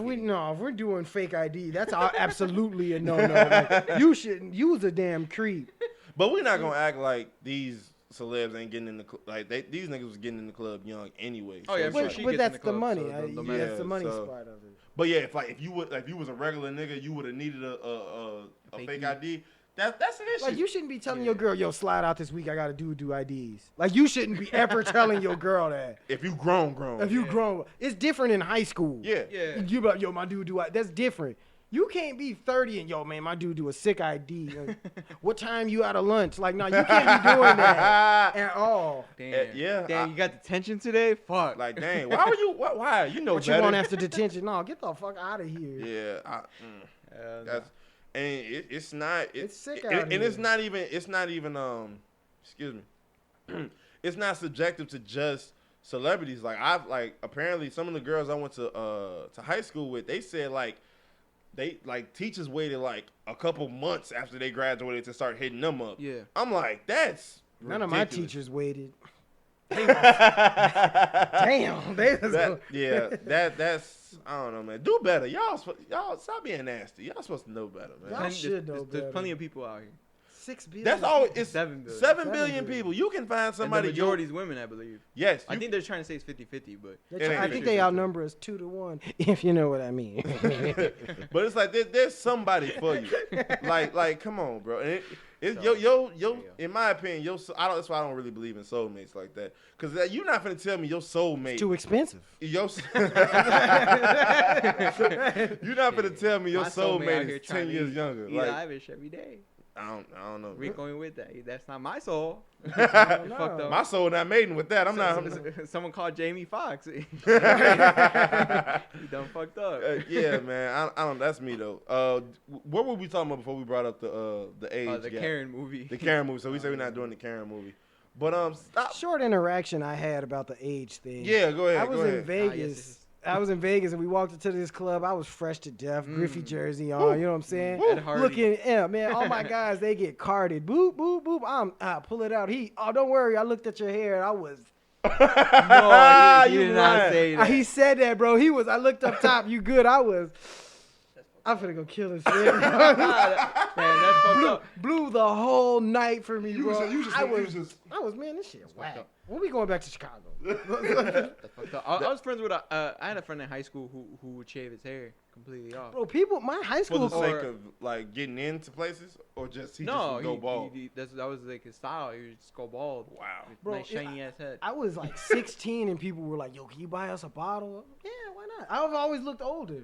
we're doing fake ID, that's absolutely a no. Like, you shouldn't use a damn creep. But we're not gonna act like these celebs ain't getting in the club. Like these niggas was getting in the club young anyway. Oh yeah, but that's the money. That's the money part of it. But yeah, if you was a regular nigga, you would have needed a fake ID. That's an issue. Like, you shouldn't be telling your girl, yo, slide out this week. I got to do IDs. Like, you shouldn't be ever telling your girl that. If you grown. If you grown. It's different in high school. Yeah. You be like, yo, my dude do I. That's different. You can't be 30 and, yo, man, my dude do a sick ID. Like, what time you out of lunch? Like, no, you can't be doing that at all. Damn. Damn, you got detention today? Fuck. Like, dang. Why were you? Why? You know what better. You want after detention? No, get the fuck out of here. Yeah. That's, and it's not. It's sick out here. And it's not even. Excuse me. It's not subjective to just celebrities. Like apparently some of the girls I went to high school with, they said teachers waited like a couple months after they graduated to start hitting them up. Yeah. I'm like, that's none ridiculous. of my teachers waited. Damn. That's I don't know, man. Do better. Y'all stop being nasty. Y'all supposed to know better, man. Y'all should know better. There's plenty of people out here. 6 billion. That's all. It's 7 billion. 7 billion people. You can find somebody. And the majority is women, I believe. Yes. I think they're trying to say it's 50-50, but I think they outnumber us 2-1, if you know what I mean. But it's like there's somebody for you. Like, come on, bro. And in my opinion, that's why I don't really believe in soulmates like that. Because you're not gonna tell me your soulmate. It's too expensive. You're not gonna tell me your soulmate is 10 years younger. Like, I wish every day. I don't know. We're going with that. That's not my soul. My soul not mating with that. I'm not. Someone called Jamie Foxx. He done fucked up. Yeah, man. I don't. That's me though. What were we talking about before we brought up the age? The gap? Karen movie. The Karen movie. So we said we're not doing the Karen movie. But stop. Short interaction I had about the age thing. Yeah, go ahead. I was in Vegas. I was in Vegas and we walked into this club. I was fresh to death, Griffey jersey on. You know what I'm saying? Looking, man, all my guys, they get carded. Boop, boop, boop. I pull it out. Don't worry. I looked at your hair and I was. No, you did not say that. He said that, bro. I looked up top. You good? I'm finna go kill this shit. Man, that's fucked up. Blew the whole night for me, bro. I was, man, this shit whack. When we going back to Chicago? I was friends with I had a friend in high school who would shave his hair completely off. Bro, my high school for the sake of like getting into places, or just just would go bald. That was like his style. He would just go bald. Wow, bro, nice shiny ass head. I was like 16 and people were like, "Yo, can you buy us a bottle?" Yeah, why not? I've always looked older.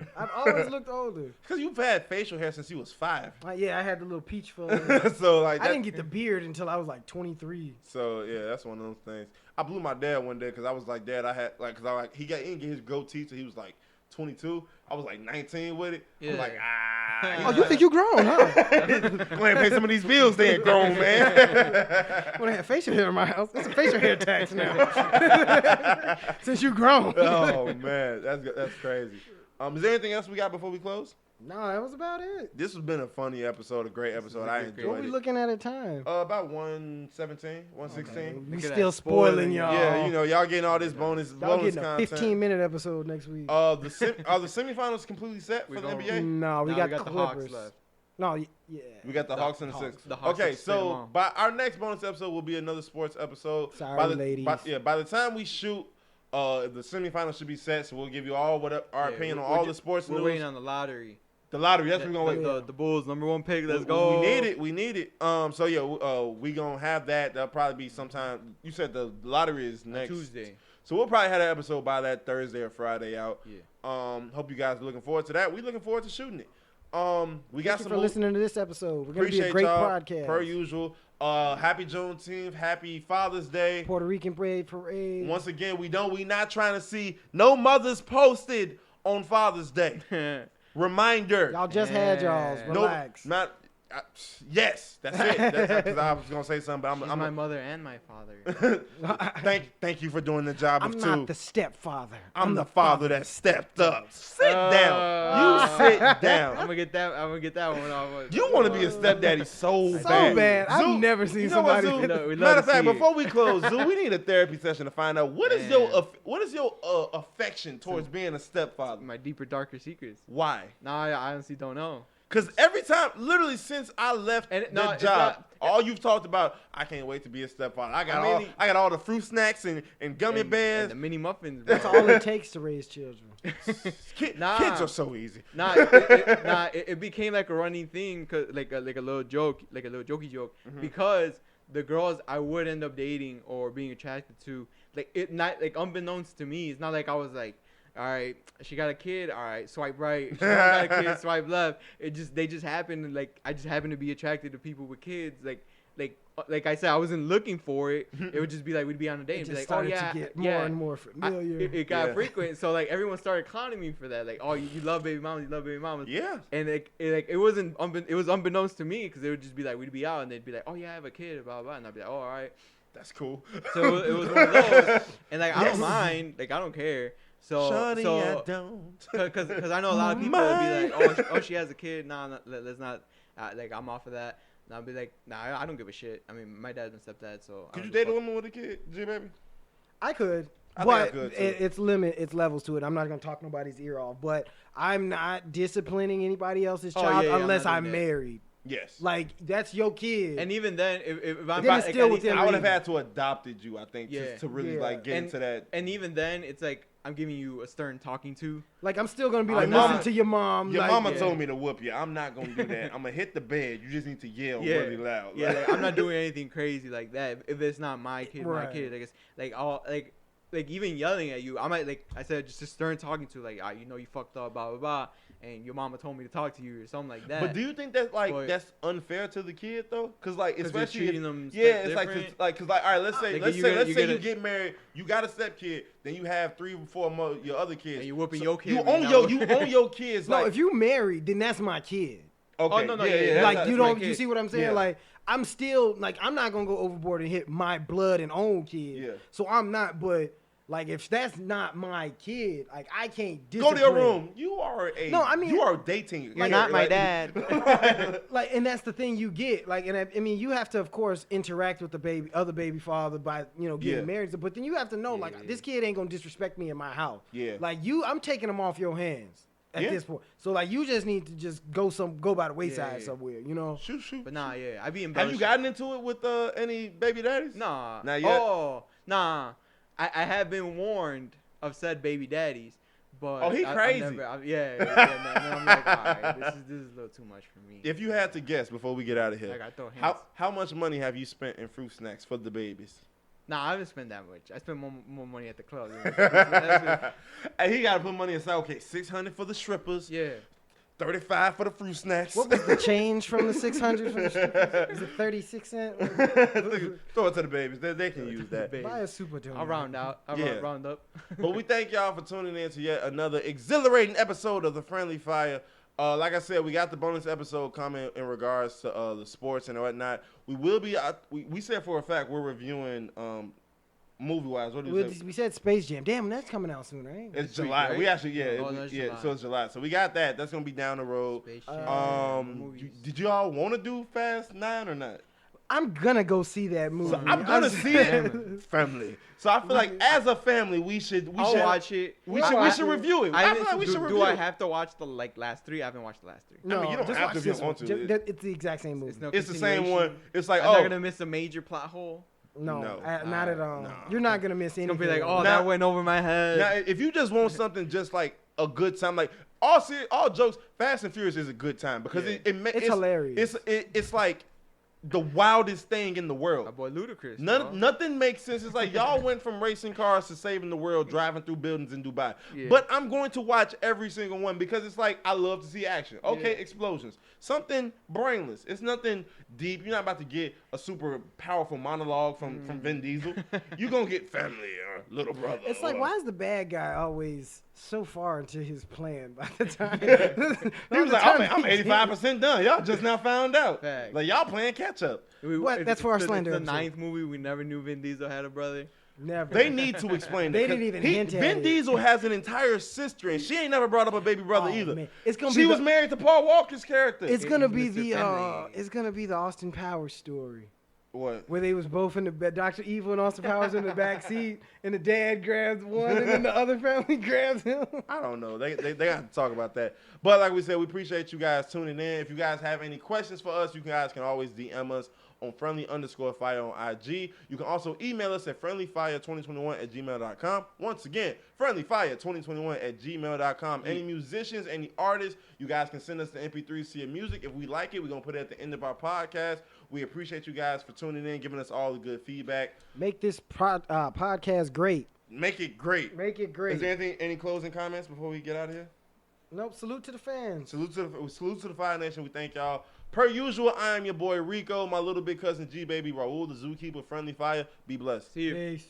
Because you've had facial hair since you was 5. Yeah, I had the little peach fuzz. So like, I didn't get the beard until I was like 23. So yeah, that's one of those things. I blew my dad one day because I was like, Dad, I had like, cause he didn't get his goatee till he was like 22. I was like 19 with it. Yeah. I'm like, Oh, you think you grown, huh? Go ahead and pay some of these bills. They ain't grown, man. When I have facial hair in my house, it's a facial hair tax now. Since you grown. Oh man, that's crazy. Is there anything else we got before we close? No, that was about it. This has been a funny episode, a great episode. I enjoyed it. What are we looking at time? About 117, 116. Okay. We still spoiling y'all. Yeah, y'all getting all this bonus content. Y'all getting a 15-minute episode next week. Are the semifinals completely set for the NBA? No, we got the Hawks left. No, yeah. We got the Hawks and the Sixers. Okay, so by our next bonus episode will be another sports episode. Sorry, ladies. By the time we shoot, the semifinals should be set, so we'll give you all our opinion on all the sports news. We're waiting on the lottery. The lottery, that's what we're going to wait. The Bulls, #1 pick, let's go. We need it. So, yeah, we going to have that. That'll probably be sometime. You said the lottery is next Tuesday. So we'll probably have an episode by that Thursday or Friday out. Yeah. Hope you guys are looking forward to that. We're looking forward to shooting it. We got Thank you for listening to this episode. We're going to be a great podcast. Per usual. Happy Juneteenth. Happy Father's Day. Puerto Rican parade. Once again, we not trying to see no mothers posted on Father's Day. Reminder. Y'all just had y'all's. Relax. Yes, that's it. Because I was gonna say something, but I'm my mother and my father. Thank you for doing the job of two. I'm not the stepfather. I'm the father that stepped up. Sit down. You sit down. I'm gonna get that one off. You want to be a stepdaddy so bad. I've never seen somebody. Matter of fact, before we close, Zoo, we need a therapy session to find out what is your affection towards being a stepfather. My deeper, darker secrets. Why? No, I honestly don't know. Because every time, literally since I left the job, all you've talked about, I can't wait to be a stepfather. I got all the fruit snacks and gummy bears. And the mini muffins. That's all it takes to raise children. Kids are so easy. It became like a running thing, like a little joke, like a little jokey joke, because the girls I would end up dating or being attracted to, like unbeknownst to me, it's not like I was like, All right, she got a kid. All right, swipe right. She got a kid, swipe left. They just happen. Like I just happen to be attracted to people with kids. Like I said, I wasn't looking for it. It would just be like we'd be on a date and be like, oh yeah, to get more and more familiar. It got frequent, so like everyone started clowning me for that. Like, oh, you love baby mamas, you love baby mamas. Yeah. And it was unbeknownst to me because it would just be like we'd be out and they'd be like, oh yeah, I have a kid, blah blah, and I'd be like, oh all right, that's cool. So it was one of those, and like I don't mind, like I don't care. Shawty, I don't. Because I know a lot of people would be like, oh she has a kid. Nah, let's not. Like I'm off of that. And I'll be like, nah, I don't give a shit. I mean, my dad's my stepdad, so. Could you date a woman with a kid, G-Baby? I could. But it's levels to it. I'm not gonna talk nobody's ear off. But I'm not disciplining anybody else's child unless I'm married. Yes. Like that's your kid. And even then, if I'm still within, I would have had to adopted you. I think to really like get into that. And even then, it's like I'm giving you a stern talking to. Like I'm still gonna be like, listen to your mom. Your mama told me to whoop you. I'm not gonna do that. I'm gonna hit the bed. You just need to yell really loud. Yeah, like, I'm not doing anything crazy like that. If it's not my kid, my kid. Like it's like all like even yelling at you. I might like I said just a stern talking to like you know you fucked up blah blah blah. And your mama told me to talk to you or something like that. But do you think that's that's unfair to the kid though? Because like especially treating them it's like because like all right, let's say you get married, you got a stepkid, then you have 3 or 4 more your other kids, and you whooping your kid. You own your kids. No, if you married, then that's my kid. Okay. Oh, no, like you don't. You see what I'm saying? Yeah. Like I'm still like I'm not gonna go overboard and hit my blood and own kid. Yeah. So I'm not, but. Like if that's not my kid, like I can't discipline. Go to your room. You are you are dating. You're not my dad. Like, and that's the thing you get. Like, and I mean, you have to of course interact with the other baby father by getting married. But then you have to know this kid ain't gonna disrespect me in my house. Yeah. Like I'm taking him off your hands at this point. So like you just need to just go by the wayside somewhere. Shoot. But nah, I be embarrassed. Have you gotten into it with any baby daddies? Nah. Not yet. Oh, nah. I have been warned of said baby daddies, but he crazy. I'm like, all right, this is a little too much for me. If you had to guess before we get out of here, like I throw hands. How much money have you spent in fruit snacks for the babies? Nah, I haven't spent that much. I spent more money at the club. And he got to put money aside. Okay, $600 for the strippers. Yeah. $35 for the fruit snacks. What was the change from the $600 from the strippers? Was it 36 cents? Throw it to the babies. They can use that. Buy a super donut. I'll round out. Round up. But we thank y'all for tuning in to yet another exhilarating episode of The Friendly Fire. Like I said, we got the bonus episode coming in regards to the sports and whatnot. We will be. We said for a fact we're reviewing. Movie-wise, what do you say? We said Space Jam. Damn, that's coming out soon, right? It's July. Right? We actually, July. So it's July. So we got that. That's gonna be down the road. Space Jam, did y'all want to do Fast 9 or not? I'm gonna go see that movie. So I'm gonna see it, family. So I feel like as a family, we should watch it. We should review it. I feel like we should review it. Do I have to watch the last 3? I haven't watched the last 3. No, I mean, you don't have to if you don't want to. It's the exact same movie. It's the same one. It's like I'm not gonna miss a major plot hole. No, not at all. No. You're not gonna miss anything. It's gonna be like, that went over my head. Now, if you just want something just like a good time, like all jokes, Fast and Furious is a good time because it's hilarious. It's like the wildest thing in the world. My boy Ludacris. Nothing makes sense. It's like y'all went from racing cars to saving the world, driving through buildings in Dubai. Yeah. But I'm going to watch every single one because it's like I love to see action. Okay, explosions. Something brainless. It's nothing deep. You're not about to get a super powerful monologue from Vin Diesel. You're going to get family or little brother. It's like, why is the bad guy always so far into his plan by the time? He was like, I'm 85% done. Y'all just now found out. Fact. Like, y'all playing catch up. That's for our slander. The 9th movie, we never knew Vin Diesel had a brother. Never. They need to explain that. They didn't even hint at it. Vin Diesel has an entire sister, and she ain't never brought up a baby brother either. Man. She was married to Paul Walker's character. It's gonna be the Austin Powers story. What? Where they was both in the bed, Dr. Evil and Austin Powers in the back seat, and the dad grabs one, and then the other family grabs him. I don't know. They have to talk about that. But like we said, we appreciate you guys tuning in. If you guys have any questions for us, you guys can always DM us on friendly_fire on IG. You can also email us at friendlyfire2021@gmail.com. Once again, friendlyfire2021@gmail.com. Any musicians, any artists, you guys can send us the MP3s to your music. If we like it, we're going to put it at the end of our podcast. We appreciate you guys for tuning in, giving us all the good feedback. Make this podcast great. Make it great. Make it great. Is there any closing comments before we get out of here? Nope. Salute to the fans. Salute to the Fiya Nation. We thank y'all. Per usual, I am your boy Rico, my little big cousin G Baby, Raul, the zookeeper, friendly fire. Be blessed. See you. Peace.